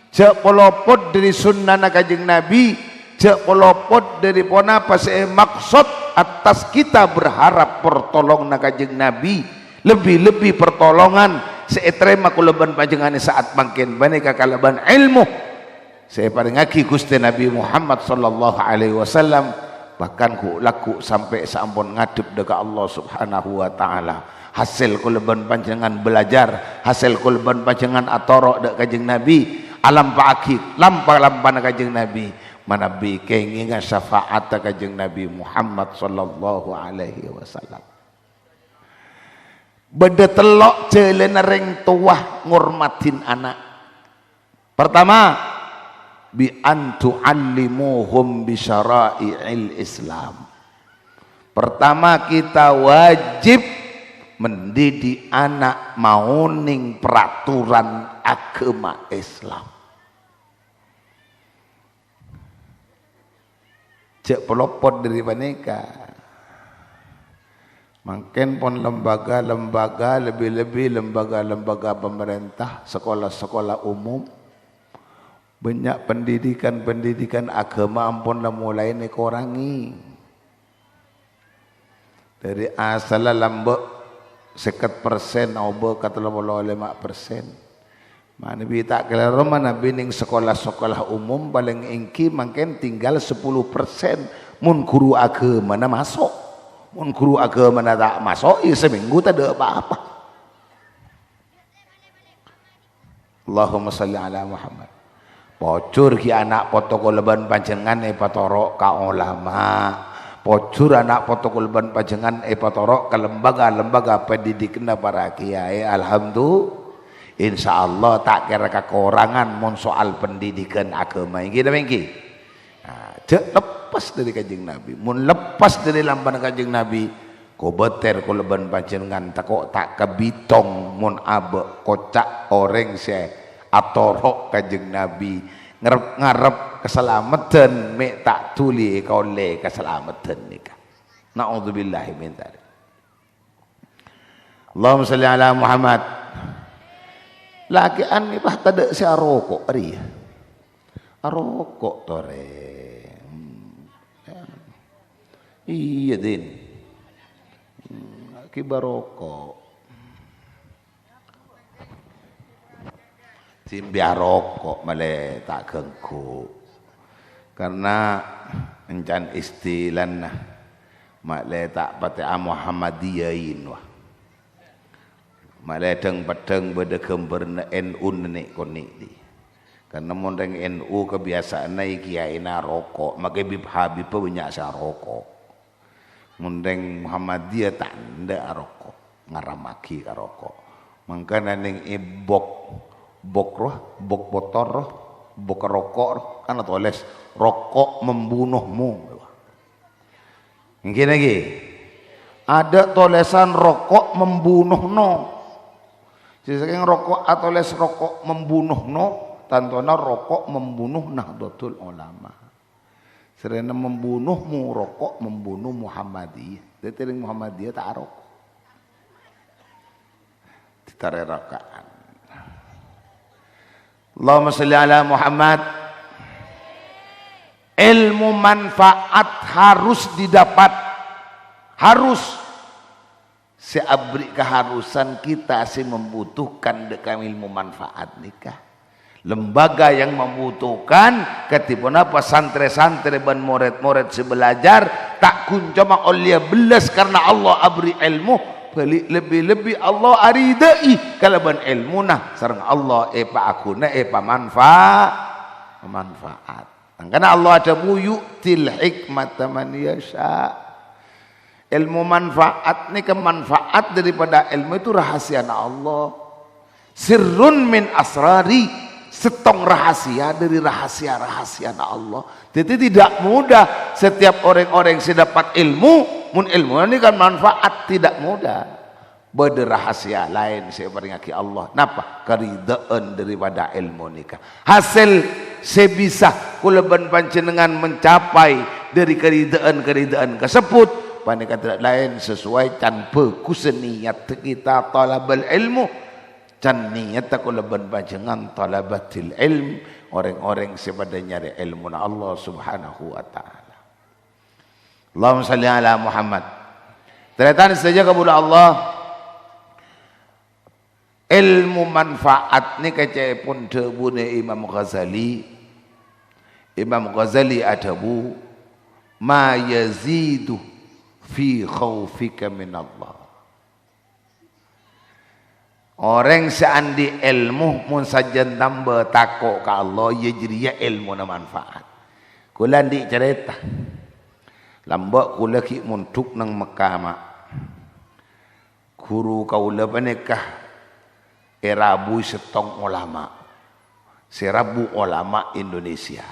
jak pelopot dari sunnah kanjeng Nabi, jak pelopot dari pona pas maksud atas kita berharap pertolongan kanjeng Nabi, lebih-lebih pertolongan seetrema kuleban panjenengan saat makin bani kakalaban ilmu. Saya paringaki Gusti Nabi Muhammad sallallahu alaihi wasallam, bahkan ku laku sampai sampun ngadep dekat Allah Subhanahu wa taala. Hasil kuleban panjenengan belajar, hasil kuleban panjenengan atorok dek kanjeng Nabi, alam paakid, lampa-lampa kanjeng Nabi, manabi kenginga syafaat kanjeng Nabi Muhammad sallallahu alaihi wasallam. Beda telok jalan ring tuah ngurmatin anak. Pertama, bi antu allimuhum bi syara'i'il Islam. Pertama kita wajib mendidik anak mauning peraturan agama Islam. Cek pelopot dari paneka. Makin pun lembaga-lembaga, lebih-lebih lembaga-lembaga pemerintah, sekolah-sekolah umum, banyak pendidikan agama ampun lah mulai dikurangi. Dari asal lambek 50% obo kata 5%. Mana bi tak kelaro mana bining sekolah-sekolah umum paling ingki makin tinggal 10%. Mun guru agama mana masuk. Mun guru agama mana tak masuk, ya seminggu tak ada apa-apa. Allahumma salli ala Muhammad. Pocur ki anak protokol leban panjenengan patorok ka ulama. Pocur anak protokol leban panjenengan patorok ka lembaga-lembaga pendidikan para kiai. Alhamdulillah. Insyaallah tak kira kekurangan mun soal pendidikan agama iki ta mengki. Nah, lepas dari kanjeng Nabi, mun lepas dari lamban kanjeng Nabi, ko beter ko leban panjenengan takok tak kebitong mun abe kocak orang se atorok kanjeng Nabi ngarep keselamatan mek tak tuli kaule keselamatan nika. Naudzubillahi min dzalik. Allahumma shalli ala Muhammad. Laki an ni bah tada si arokok ari. Arokok tore. Iya din. Kibar rokok. Timbiar rokok malah tak gengku. Karena encan istilan malah tak pakai Muhammadiyain wah. Malah pedeng beda gambar NU nenek konik di. Karena mondeng NU kebiasaan naik kiai na rokok, maka Habib banyak sa rokok. Mundeng Muhammadiyah tak ndak rokok, ngaramaki ka rokok. Mangka neng bok motor roh, bok rokok roh, kan tulis rokok membunuhmu. Mungkin lagi ada tulisan rokok membunuh no. Sisanya rokok atau les rokok membunuh no, tantona rokok membunuh Nahdlatul Ulama. Serena membunuhmu rokok membunuh Muhammadiyah. Jadi Muhammadiyah tak rokok. Ditarik rokaan. Allahumma sholli ala Muhammad. Ilmu manfaat harus didapat. Harus. Seabri keharusan kita sih membutuhkan dekam ilmu manfaat nikah. Lembaga yang membutuhkan ketipu apa santri-santri dan murid-murid sebelajar tak kuncama oleh belas karena Allah abri ilmu lebih-lebih Allah aridai kalaban ilmu nah sareng Allah epa akuna epa manfaat karena Allah ada yu'til hikmata man yasha. Ilmu manfaat ni kemanfaat daripada ilmu itu rahasia Allah, sirrun min asrari, setong rahasia dari rahasia-rahasia Allah. Jadi tidak mudah setiap orang-orang yang dapat ilmu, mun ilmu ini kan manfaat tidak mudah. Beda rahasia lain saya peringati Allah. Napa? Keridaan daripada ilmu nikah. Hasil sebisa kuleban panjenengan mencapai dari keridaan tersebut pada kata lain sesuai tanpa kuseniat kita talabal ilmu can niat aku leban bajengan talabatil ilm orang-orang sepada nyari ilmu na Allah subhanahu wa ta'ala. Allahumma salli ala Muhammad. Ternyata saja kepada Allah ilmu manfaat ni kecai pun tebune Imam Ghazali. Imam Ghazali adabu ma yazidu fi khaufika min Allah. Orang seandi ilmu mun saja tambah takut ke Allah ia jadi ya ilmu na manfaat. Kula di cerita lambak kula ki muntuk nang Mekah mak. Guru kaula panikah erabu setong ulama. Serabu ulama Indonesia.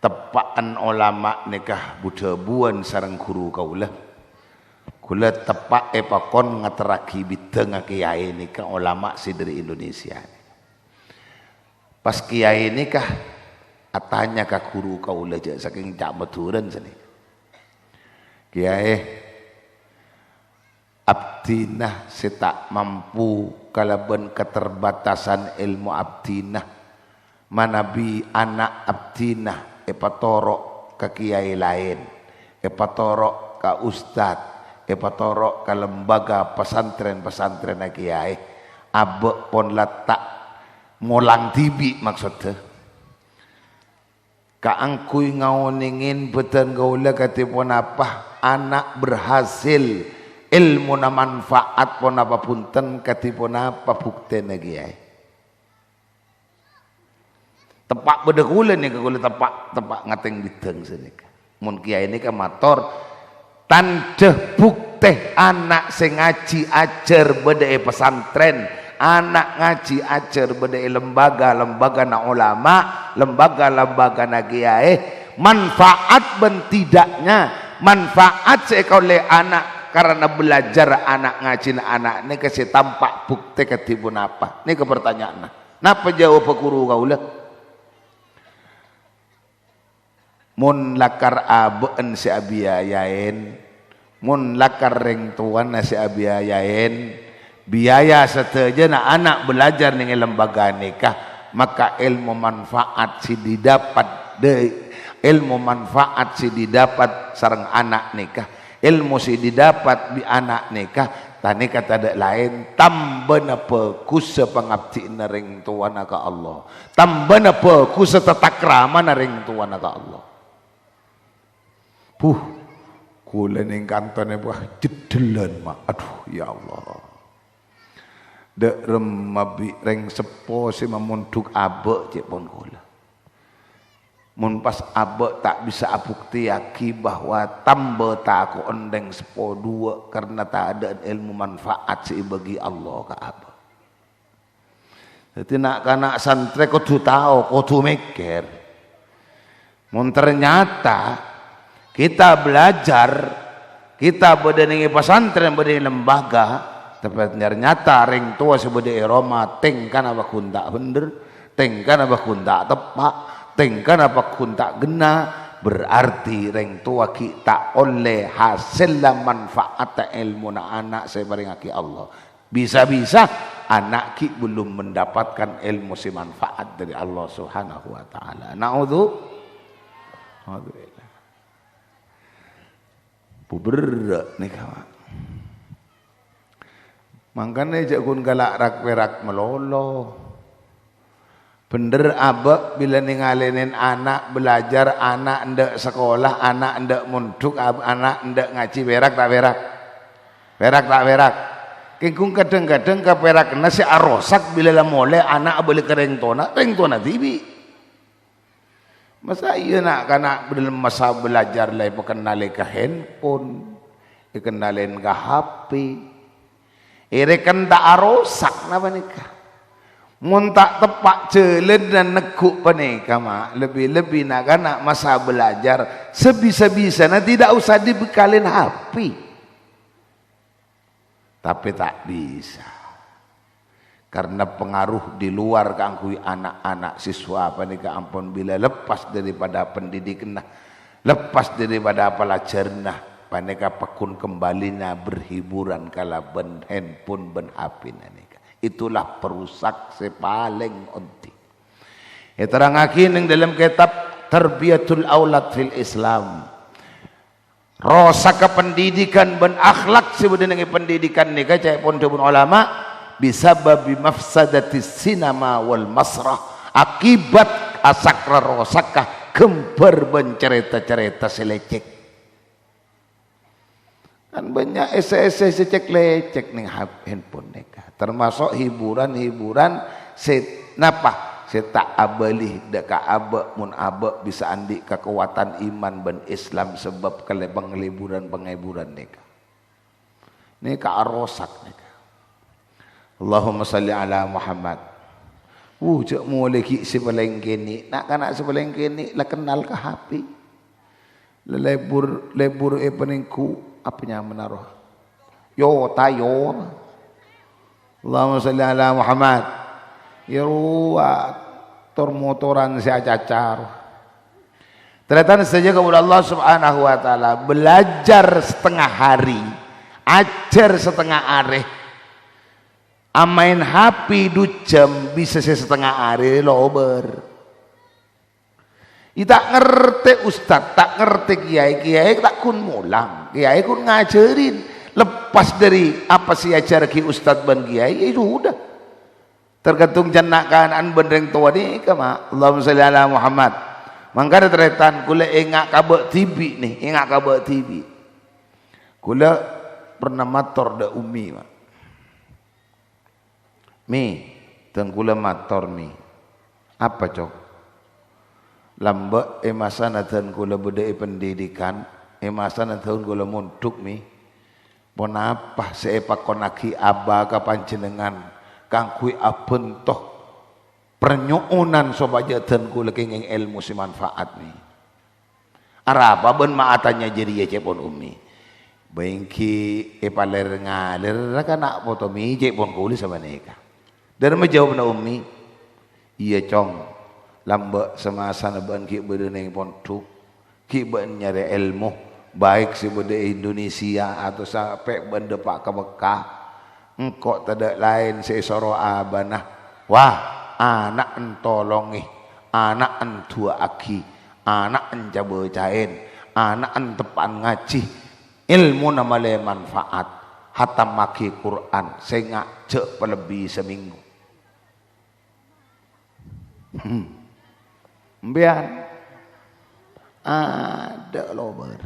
Tepaan ulama nikah budabuan sareng guru kaula. Kula tepak epakon ngateraki bidang kiai nikah ulama si dari Indonesia. Pas kiai nikah atanya ka guru kaula aja saking cak meduren sini. Kiai abdinah setak mampu kalaban keterbatasan ilmu abdinah manabi anak abdinah epatorok ke kiai lain epatorok ke ustad epatorok ke lembaga pesantren kiai abek pon letak molang tibi maksudnya kaangkui ngaoningin beten gaula katipun apa anak berhasil ilmu na manfaat pun apa punten katipun apa bukti kiai tepak bedekulen nih kagula tepak ngateng bidang sini mun kiai ini ka mator tanda bukti anak sing ngaji ajar beda pesantren anak ngaji ajar beda lembaga na ulama lembaga na kiai manfaat ben tidaknya manfaat seekole anak karena belajar anak ngaji anak ini kasih tampak bukti ketibun apa ini ke pertanyaan napa jawab guru kaula mun lakar abeen si abiyayain mun lakar ring tuan si abiyayain biaya seteja na anak belajar ning lembaga nikah maka ilmu manfaat si didapat ilmu manfaat si didapat sareng anak nikah ilmu si didapat bi anak nikah tani kata ada lain tambana pekusa pengabdi ring tuan ka Allah tambana pekusa tatakrama ring tuan ka Allah. Kula ning kantone buah jedelan mak. Aduh ya Allah. Dek remabi reng sepo si mamunduk abek cek pun kula. Mun pas abek tak bisa abukti yaki bahwa tambah tak aku endeng sepo dua karena tak ada ilmu manfaat si bagi Allah ka abek. Jadi nak kanak santri kudu tahu, kudu mikir. Mun ternyata kita belajar, kita berdening pesantren, berdening lembaga, tapi ternyata ring tua sebagai Roma, tengkan apa kuntak bener, tengkan apa kuntak tepak, tengkan apa kuntak gena, berarti ring tua kita oleh hasil manfaat ilmu na anak saya baringaki Allah. Bisa-bisa anak ki belum mendapatkan ilmu si manfaat dari Allah Subhanahu wa taala. Na'udzubillah. Berat nih kawan. Makanya jakun galak rak perak melolo. Bener abek bila ningalinin anak belajar, anak ndak sekolah, anak ndak munduk, anak ndak ngaji perak tak perak. Perak tak perak. Kengkung kadang-kadang ka perak kena si arosak bila lah mulai anak boleh kereng tona tibi. Masa iya nak kanak dalam masa belajar lah kenalin ke handphone, kenalin ke HP, kan tak arosak napa nikah. Mun tak tepak jalan dan neguk panika mak lebih-lebih nak kanak masa belajar sebisa-bisa nah tidak usah dibekalin HP. Tapi tak bisa. karena pengaruh di luar kangkui anak-anak siswa panika ampun bila lepas daripada pendidikan, lepas daripada pelajaran, panika pakun kembalinya berhiburan kalaban handphone ben HP nika. Itulah perusak sepaling onti. Terangake ning dalam kitab Tarbiyatul Aulad fil Islam. Rosak pendidikan ben akhlak sebenarnya pendidikan nika cai pun ulama bisababi mafsadati sinema wal masrah, akibat asakra rosakah gembar ben cerita-cerita selecek. Kan banyak ese-ese secek lecek ning handphone nika, termasuk hiburan-hiburan napa tak abalih deka abak mun abak bisa andi kekuatan iman ben Islam sebab kelebang liburan-penghiburan nika. Nika arosak nika. Allahumma salli ala Muhammad. Cak mulai ki sebeleng kini, nak kana sebeleng kini la kenal ke HP. Lebur peningku apanya menaruh. Yo tayo. Allahumma salli ala Muhammad. Ya motoran si acacar. Ternyata saja kepada Allah Subhanahu wa taala, belajar setengah hari, ajar setengah hari. Amain HP 2 jam bisa setengah hari lober. Tak ngerti ustaz, tak ngerti kiai tak kun mulang, kiai kun ngajarin. Lepas dari apa sih ajar ki ustaz ban kiai, itu sudah. Tergantung janakan an bendeng tua ni kama. Allahumma salli ala Muhammad. Mangkana teretan kula engak kabak TV nih, engak kabak TV. Kula pernah mator da umi mak. Mi, dan kula mator mi. Apa cok? Lambak emasan dan kula budaya pendidikan, emasan dan kula munduk mi. Pon apa seepak konaki aba ka panjenengan kang kui abentoh pernyuunan sobaja dan ku lagi ngeng ilmu si manfaat ni. Arapa ben maatanya jadi ya cepon umi. Bengki paler ngalir nak foto mi cepon kuli sama neka. Dan menjawab na umi, iya cong, lambak semasa naban ki bereneng pondok, ki ben nyari ilmu baik si benda Indonesia atau sampai benda pak ke Mekah. Engkau tidak lain seisoro abanah. Wah, anak entolongi, anak entua aki, anak encabe cain, anak entepan ngaji. Ilmu nama le manfaat. Hatam maki Quran, sehingga cek pelebih seminggu. Biar ada lober.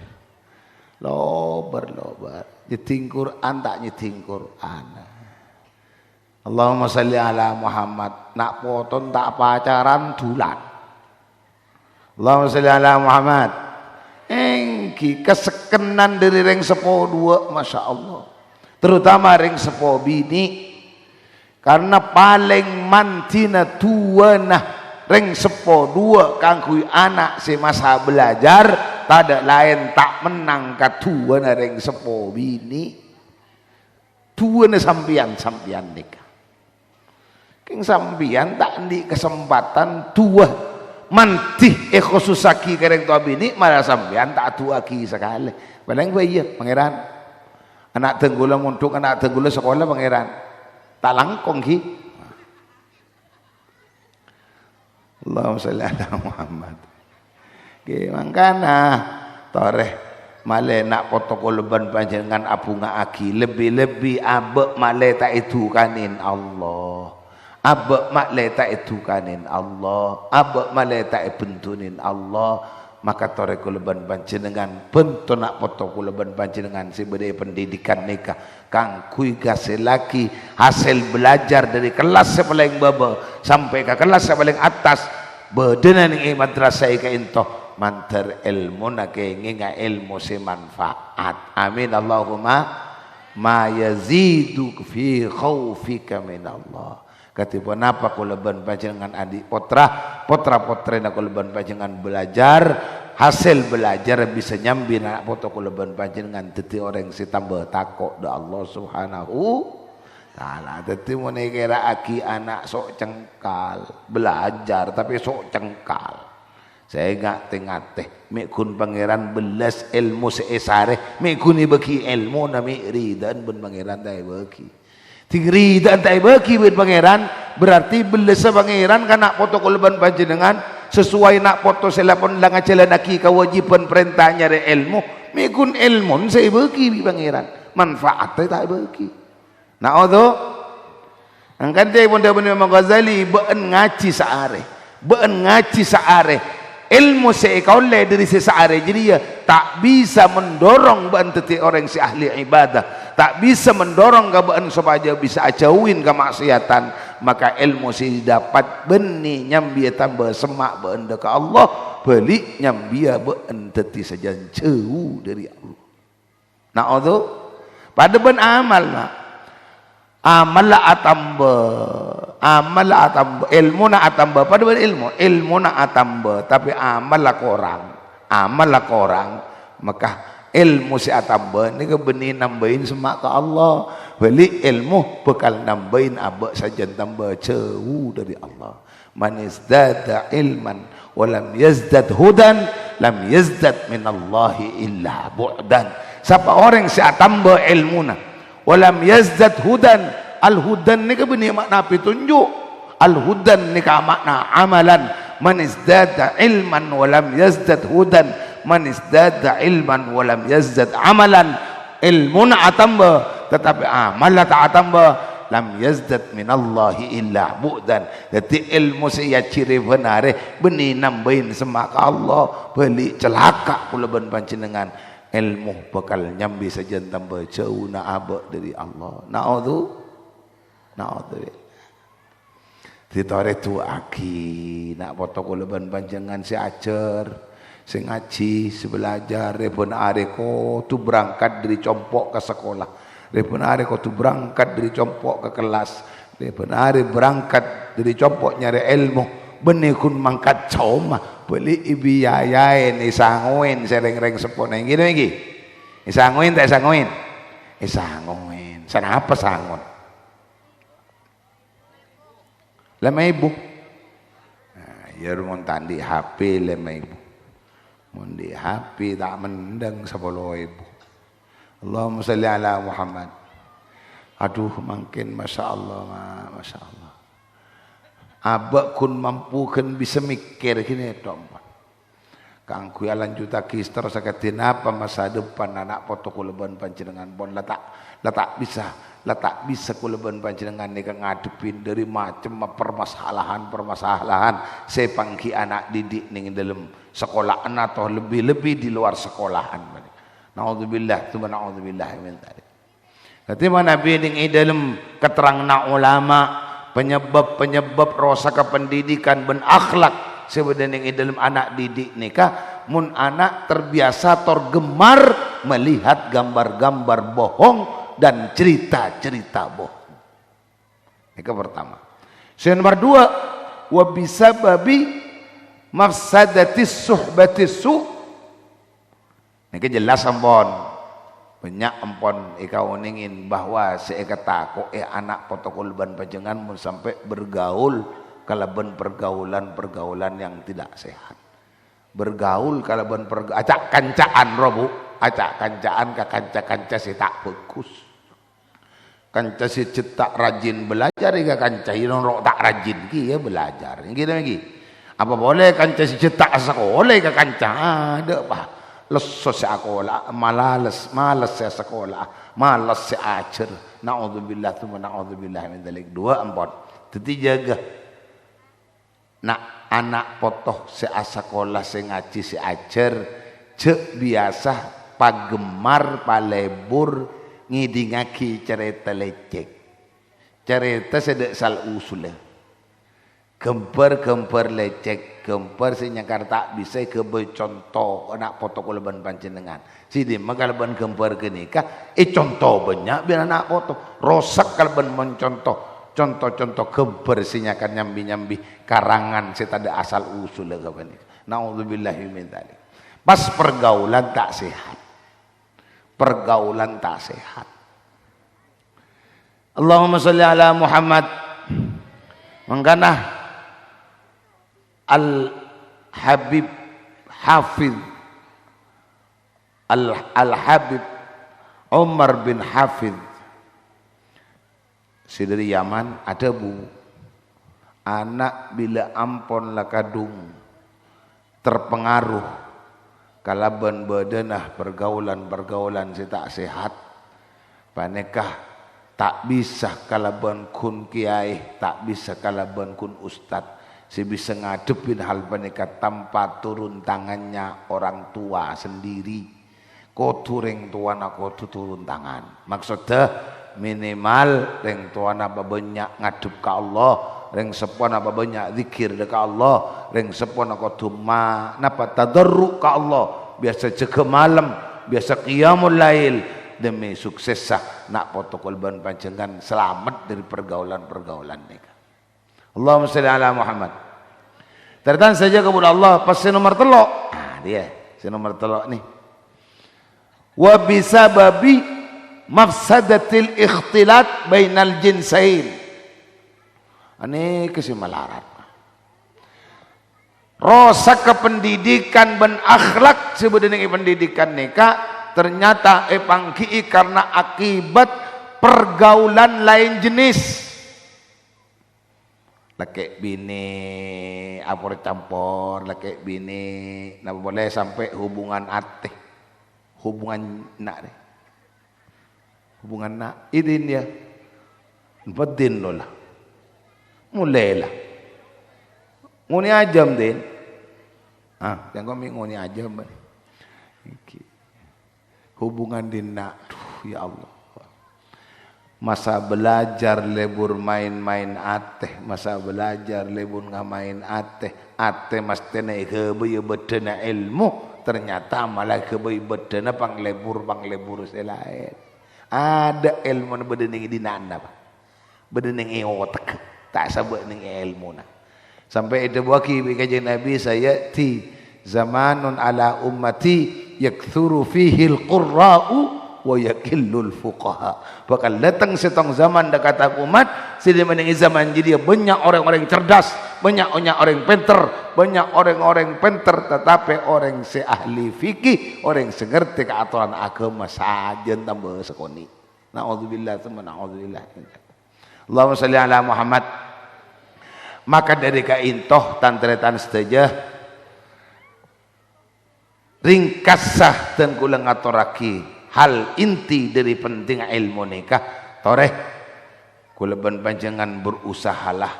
Nyeting Quran tak nyeting Quran. Allahumma salli ala Muhammad. Nak poton tak pacaran dulan. Allahumma salli ala Muhammad. Engki kesekenan dari ring sepo dua, masya Allah. Terutama ring sepo bini. Karena paling mantina tua nah ring sepo dua kangkui anak si masa belajar. Tak ada lain tak menang katua na ring sepo bini. Tua na sampian nikah. King sampian tak di kesempatan tua mantih khususaki kereng tua bini malah sampian tak tua ki sekali. Paling iya pangeran. Anak tenggula muntuk anak tenggula sekolah pangeran. Tak langkong ki. Allahumma shalli ala Muhammad. Mangkana toreh male nak protokol ban panjenengan abunga aki lebih-lebih abek male tak itu kanin Allah, abek male tak itu kanin Allah, abek male tak bentunin Allah. Maka toreh kuleban panjenengan bentuk nak protokol ban panjenengan si bede pendidikan nikah kang kui gase laki hasil belajar dari kelas yang paling bawah sampai ke kelas yang paling atas bedenan ing madrasah ka intoh mantar ilmu nak nginga ilmu si manfaat. Amin Allahumma ma yazidu fi khaufika min Allah. Katiba napa kula ban panjenengan adik potra nak kula ban panjenengan belajar, hasil belajar bisa nyambi nak foto kula ban panjenengan dadi orang si tambah takok do Allah Subhanahu Salah, tetapi mau kira aki anak sok cengkal, belajar tapi sok cengkal. Saya ngate-ngate, mikun pangeran belas ilmu seesare, mikuni bagi ilmu nami ridan ben pangeran tai bagi. Tingridan tai bagi ben pangeran, berarti belas pangeran kana protokol ban panjenengan sesuai nak foto selapon lang ajalan aki kewajiban perintahnya re ilmu, mikun ilmu saya bagi pangeran, manfaatnya tai bagi. Nah itu angkat dia pun Imam Ghazali beun ngaji saare ilmu seikaule dari sesaare, jadi ya tak bisa mendorong beun teti orang si ahli ibadah, tak bisa mendorong ke beun supaya bisa ajauin kemaksiatan, maka ilmu si dapat beni nyambi tambah semak beun ke Allah, beli nyambi beun teti saja jauh dari Allah. Nah itu pada ben amal mak amal atamba ilmu na atamba pada ilmu na atamba tapi amal kurang maka ilmu si atamba ni ke benih nambahin semak ke Allah, beli ilmu bekal nambahin abak saja tambah jauh dari Allah. Man izdada ilman walam yazdad hudan lam yazdad minallahi illa bu'dan. Siapa orang si atamba ilmuna walam yazdad hudan, al hudan ni ke benih makna petunjuk, al hudan ni ke makna amalan. Man izdada ilman walam yazdad hudan, man izdada ilman walam yazdad amalan. Ilmu na atamba tetapi amal tak atamba, lam yazdad minallahi illa bu'dan. Jadi ilmu saya ciri benar benih nambahin semak Allah, beli celaka pula ben panjenengan. Ilmu bakal nyambi saja tambah jauh na abak dari Allah. Na'udhu ditore tu aki nak foto kuleban panjangan si ajar si ngaji si belajar repun areko tu berangkat dari compok ke sekolah, repun areko tu berangkat dari compok ke kelas, repun are berangkat dari compok nyari ilmu benih kun mangkat coma beli ibi yayain isanguin sereng-reng sepon yang gini lagi isanguin tak isanguin sana apa sangun lama ibu ya rumon tandi HP lama ibu mundi HP tak mendeng 10 ibu. Allahumma salli ala Muhammad. Aduh makin Masya Allah abak kun mampu kan bisa mikir gini domba kang kuya lanjut lagi terus akatin apa masa depan anak foto kuleban panjenengan pon letak bisa kuleban panjenengan ni kang ngadepin dari macam permasalahan saya pangki anak didik ning dalam sekolahan atau lebih di luar sekolahan. Naudzubillah tu naudzubillah min dzalik. Ketika Nabi ning dalam keterangan ulama penyebab rosak pendidikan ben akhlak sebenarnya dalam anak didik nikah mun anak terbiasa tergemar melihat gambar-gambar bohong dan cerita-cerita bohong. Ini pertama. Yang nomor 2 wa bisababi mafsadatis suhbatis su. Ini jelas ampun. Banyak empon ikau ningin bahwa seekata ko anak protokol ban panjenengan mun sampai bergaul kalaban pergaulan yang tidak sehat. Bergaul kalaban acak kancaan robu, acak kancaan ka kanca-kanca si tak bagus. Kanca si cetak rajin belajar ka kanca rok tak rajin ki ya belajar. Gitu lagi. Apa boleh kanca si cetak sekolah ka kanca ada apa? Lesos sekolah, malas saya sekolah, malas saya ajar. Naudzubillah tu naudzubillah min dzalik. 2 4. Teti jaga. Nak anak potoh saya sekolah saya ngaji saya ajar, cek biasa pagemar palebur ngidingaki cerita lecek. Cerita sedek sal usul. Gempar lecek, gempar si nyakar tak bisa ke contoh nak foto kuleban panjenengan. Sidi makaleban gempar kenika, contoh banyak biar anak foto. Rosak kaleban mencontoh, contoh gempar si nyakar nyambi karangan si tada asal usul kapan ini. Naudzubillahi min dzalik. Pas pergaulan tak sehat. Allahumma salli ala Muhammad. Mangkana Al Habib Hafid Al Habib Umar bin Hafid si dari Yaman ada bu anak bila ampon lakadung terpengaruh kalaban badanah pergaulan si tak sehat panekah tak bisa kalaban kun kiai tak bisa kalaban kun ustad si bisa ngadepin hal panekah tanpa turun tangannya orang tua sendiri kudu ring tuana kudu turun tangan maksudnya minimal ring tuana banyak ngadep ke Allah ring sepona banyak zikir dekat Allah ring sepona kudu napa tadarruk ke Allah biasa jaga malam biasa qiyamul lail demi sukses nak protokol ban panjenengan selamat dari pergaulan-pergaulan nika Allahumma shalli ala Muhammad terdan saja kepada Allah pasti nomor telok dia si nomor telok nih wa bisababi mafsadatil ikhtilat bainal jinsain ini kesimalaran rosak kependidikan dan akhlak sebenarnya pendidikan neka ternyata pangki karena akibat pergaulan lain jenis laki bini apor campur laki bini nah boleh sampai hubungan ateh hubungan nak deh hubungan nak idin dia bedin lo lah mulai lah nguni ajam din yang kau nguni ajam hubungan din nak ya Allah masa belajar lebur main-main ateh masa belajar lebur ngamain ateh mesti naik kebaya bedena ilmu ternyata malah kebaikan panglebur selain ada ilmu na bedening di nanda pak bedening otak tak sabuk ning ilmu na sampai itu waki kajian Nabi saya ti zamanun ala ummati yakthuru fihi alqurra'u wa yakillul fuqaha bakal datang setong zaman dekat umat sini meninggi zaman jadi banyak orang-orang cerdas banyak orang pinter banyak orang-orang pinter tetapi orang seahli fikih orang sengerti keaturan agama saja tambah sekoni na'udzubillah tsumma na'udzubillah Allahumma shalli ala Muhammad maka dari kaintoh tantretan sedaja ringkasah dan kula ngaturake hal inti dari penting ilmu nikah toreh kula panjenengan berusahalah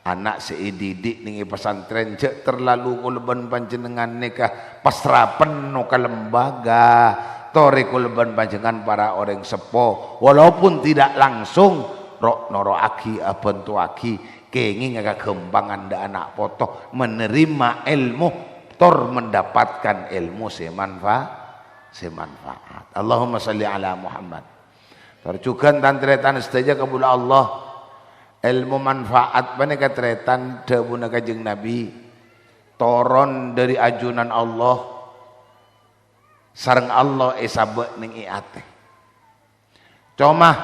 anak seididik ning pesantren cek terlalu kula panjenengan nikah pasrapen no ka lembaga tore kula panjenengan para orang sepo walaupun tidak langsung rok noro aki abentu aki kenging agak gembangan da anak potoh menerima ilmu tor mendapatkan ilmu semanfaat Allahumma salli ala Muhammad terjugan tantretan sedaja kabula Allah ilmu manfaat paneka tretan dawuh Kanjeng Nabi toron dari ajunan Allah sareng Allah sabe ning ateh comah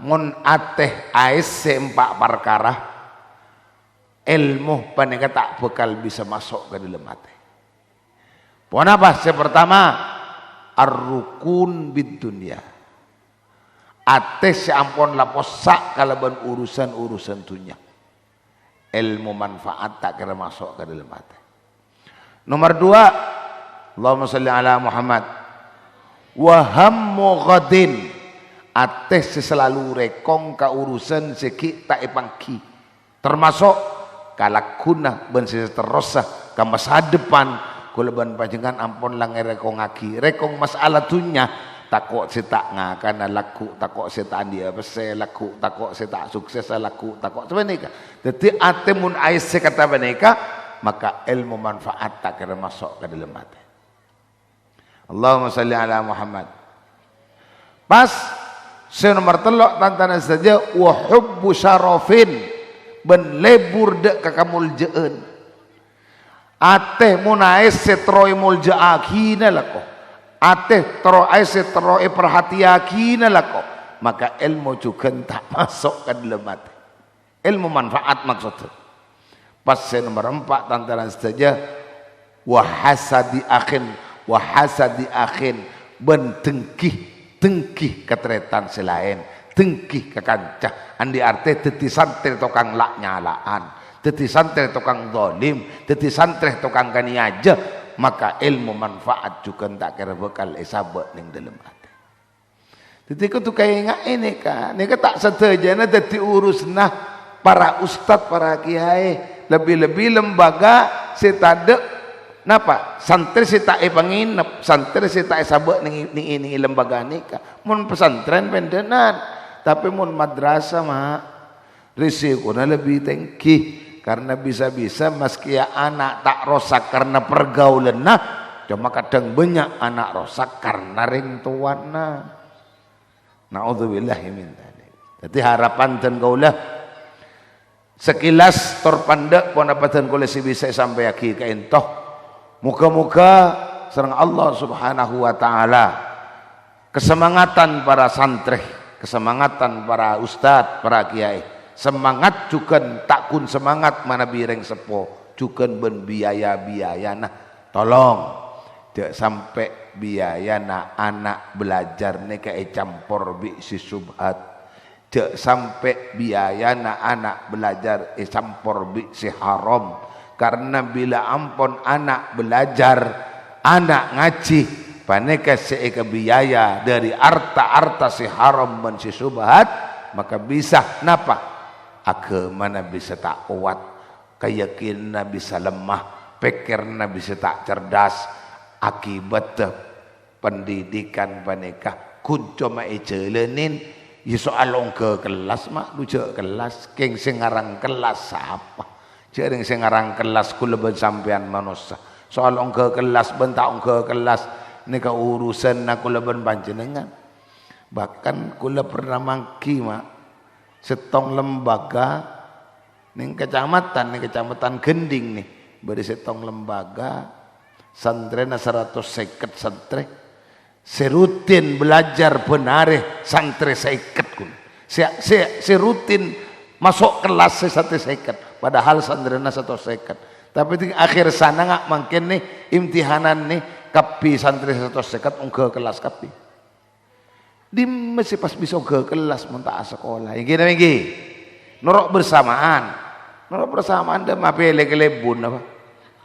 mun ateh ais sempak perkara ilmu paneka tak bakal bisa masuk ke dalam ateh pon apa pertama ar-rukun bid dunya ateh seampun laposak kalaban urusan dunia ilmu manfaat tak kira masuk ke dalam ateh nomor 2 Allahumma salli ala Muhammad wa hammu ghadin ateh selalu rekong ka urusan seki tak epangki termasuk kalakuna ben seterusah ka masa depan kula ban panjenengan ampun lang rekong aki rekong masalah dunya takok setak ngakana laku takok setak dia pese laku takok setak sukses laku takok sebenarnya jadi ate mun ais kata beneka maka ilmu manfaat tak kira masuk ke dalam hati Allahumma salli ala Muhammad pas nomor telok tantana saja wa hubbu syarafin ben lebur dek kakamul jeun ate munais setroi muljaakina lako ate tro ai setroi perhatiakina lako maka ilmu juga tak masuk ke dalam hati. Ilmu manfaat maksudnya. Pas nomor 4 tantaran saja wahasadi akhin dengkih ketretan selain dengkih ke kancah andi arte teti santri tokang lak nyalaan teti santri tokang zalim teti santri tokang kani aja maka ilmu manfaat juga tak kira bekal sabak ning dalam hati teti ku tu kaya ini kan ini tak setajana teti urus nah para ustad para kiai lebih-lebih lembaga setade napa santri sita panginep santri sita sabak ning lembaga nikah mun pesantren pendenan tapi mun madrasah mah risikonya lebih tinggi karena bisa-bisa meski anak tak rosak karena pergaulan nah cuma kadang banyak anak rosak karena ring tuana naudzubillahi min dzalik jadi harapan dan kaulah sekilas terpandang pun apa dan kula bisa sampai aki ka entoh muka-muka sareng Allah Subhanahu wa taala kesemangatan para santri kesemangatan para ustad para kiai semangat juga takun semangat mana bireng sepo juga ben biaya nah tolong tidak sampai biaya na anak belajar nih kayak campur bi si subhat cek sampai biaya anak belajar campur bi si haram karena bila ampun anak belajar anak ngaji paneka seeka biaya dari arta si haram dan si subhat maka bisa napa agama bisa tak kuat keyakinan bisa lemah pikirna bisa tak cerdas akibat pendidikan paneka kunco mae jelenin ya soal ke kelas mak lucu kelas keng sing ngarang kelas apa jering sing ngarang kelas kula ben sampean manusia soal ke kelas bentak ke kelas nika urusan aku leben panjenengan bahkan kula pernah mangki mak setong lembaga ning kecamatan Gending nih beri setong lembaga santrena 150 santri serutin belajar benar santri seikat kun serutin masuk kelas satu seikat padahal santrina 150 tapi di akhir sana nggak mungkin nih imtihanan nih kapi santri 150 ke kelas kapi di masih pas bisa ke kelas muntah sekolah yang gini norok bersamaan dan mapele kelebun apa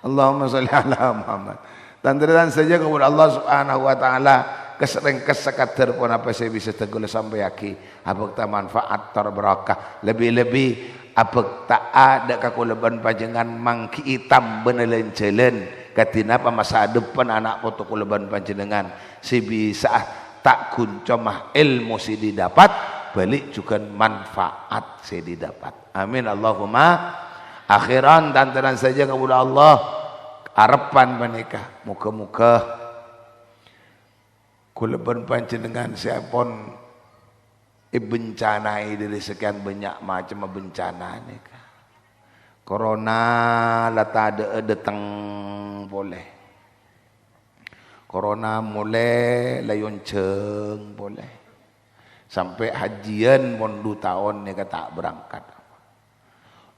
Allahumma sholli ala Muhammad dan saja kepada Allah Subhanahu wa taala kesering kesekadar pun apa saya bisa tegul sampai aki abek ta manfaat terberkah lebih-lebih abek tak ada kakulaban panjenengan mangki hitam benelen jelen katina apa masa depan anak foto kulaban panjenengan si bisa tak kuncomah ilmu si didapat balik juga manfaat si didapat amin Allahumma akhiran dan saja kepada Allah harapan menikah muka-muka kulaban panjenengan siapun bencana dari sekian banyak macam bencana nikah corona lata ada datang boleh corona mulai layonceng boleh sampai hajian pun 2 tahun nikah tak berangkat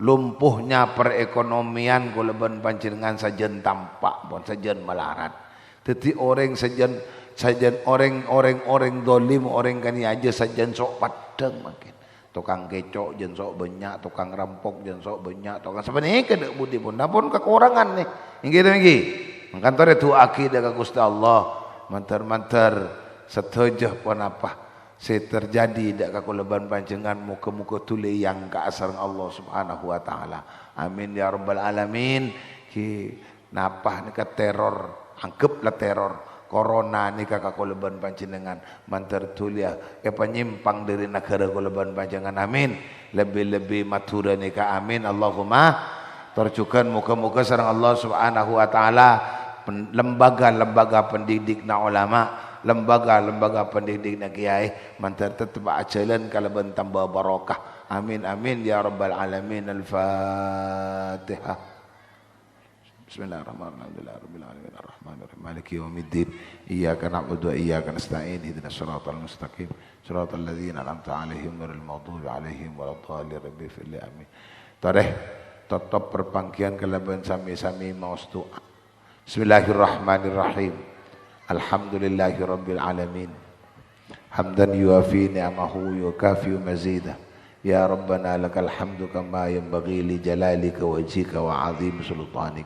lumpuhnya perekonomian kulaban panjenengan sajen tampak pun sajen melarat jadi orang sajen orang dolim orang kani aja sajen sok padang makin tukang kecok jen sok banyak tukang rampok jen sok banyak tukang sebenarnya kada budi pun dapun kekurangan nih inggih lagi mengkantor itu akidah ka Gusti Allah mantar setuju pun apa terjadi dak kakulaban panjenengan muka-muka tuli yang ka asar Allah Subhanahu wa taala amin ya rabbal alamin ki napah nika teror anggaplah teror corona nika kakulaban panjenengan mantar tulia penyimpang dari negara kulaban panjenengan amin lebih-lebih matura nika amin Allahumma terjukan muka-muka sareng Allah Subhanahu wa taala lembaga-lembaga pendidik na ulama lembaga-lembaga pendidik na kiai mantar tetap ajalan kalaban tambah barokah amin amin ya rabbal alamin al-fatihah Bismillahirrahmanirrahim. Alhamdulillahirabbil alamin arrahmanirrahim maliki yaumiddin. Iyyaka na'budu wa iyyaka nasta'in. Ihdinas siratal mustaqim. Siratal ladzina an'amta 'alaihim ghairil maghdubi 'alaihim waladdallin. Rabbi firli amin. Tareh tetap perpangkian kelaban sami-sami maos doa. Bismillahirrahmanirrahim. Alhamdulillahirabbil alamin. Hamdan yuafi ni'amahu yukafi mazidah. Ya Rabbana lakal hamdu kama yanbaghi li jalalika wajhika wa 'azim sultanik.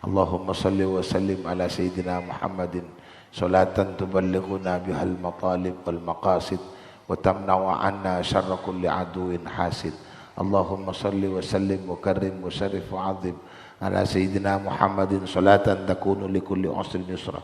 Allahumma salli wa sallim ala sayyidina Muhammadin salatan tuballighuna bihal matalib wal maqasid wa tamna'u 'anna syarra kulli aduwwin hasid. Allahumma salli wa sallim wa karrim wa sharif wa 'azim ala sayyidina Muhammadin salatan takunu li kulli usrin yusra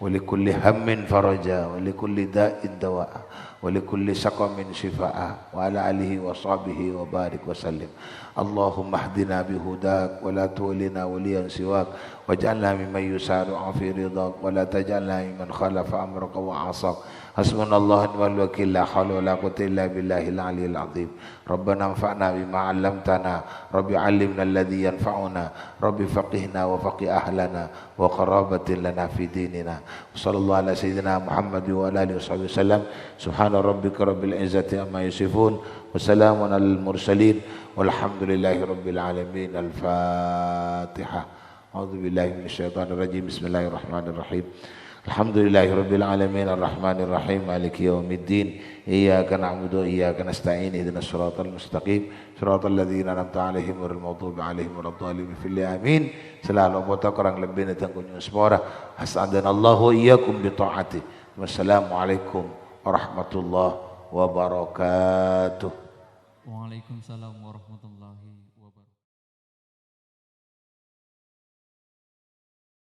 wa li kulli hammin faraja wa li kulli da'in dawa'a wa li kulli saqamin shifaa'a wa ala alihi wa sahbihi wa barik wa sallim. Allahumma hdina bihudak wa la tuwallina waliyan siwak waj'alna mimman yusari'u fi ridak wa la taj'alna mimman khalafa amraka wa 'asak. Hasbunallahu wa ni'mal wakil, la haula wa la quwwata illa billahil aliyyil azim. Rabbana anfa'na bima 'allamtana, rabbi 'allimna alladhi yanfa'una, rabbi faqihna wa faqih ahlana wa qarabatin lana fi dinina. Sallallahu ala sayyidina Muhammad wa ala alihi wasallam. Subhana rabbika rabbil izzati amma yasifun wa salamun alal mursalin walhamdulillahi rabbil alamin. Al-Fatihah. A'udzu billahi minasyaitonir rajim. Bismillahirrahmanirrahim. Alhamdulillahi rabbil alamin arrahmanir rahim maliki yaumiddin. Iyyaka na'budu wa iyyaka nasta'in. Ihdinas siratal mustaqim siratal ladzina an'amta 'alaihim ghairil maghdubi 'alaihim waladdallin. Fil amin. Selalu foto kurang lebih datang kunjung semua. Hasadanallahu iyyakum bi taati. Wassalamualaikum warahmatullahi wabarakatuh. Waalaikumsalam warahmatullahi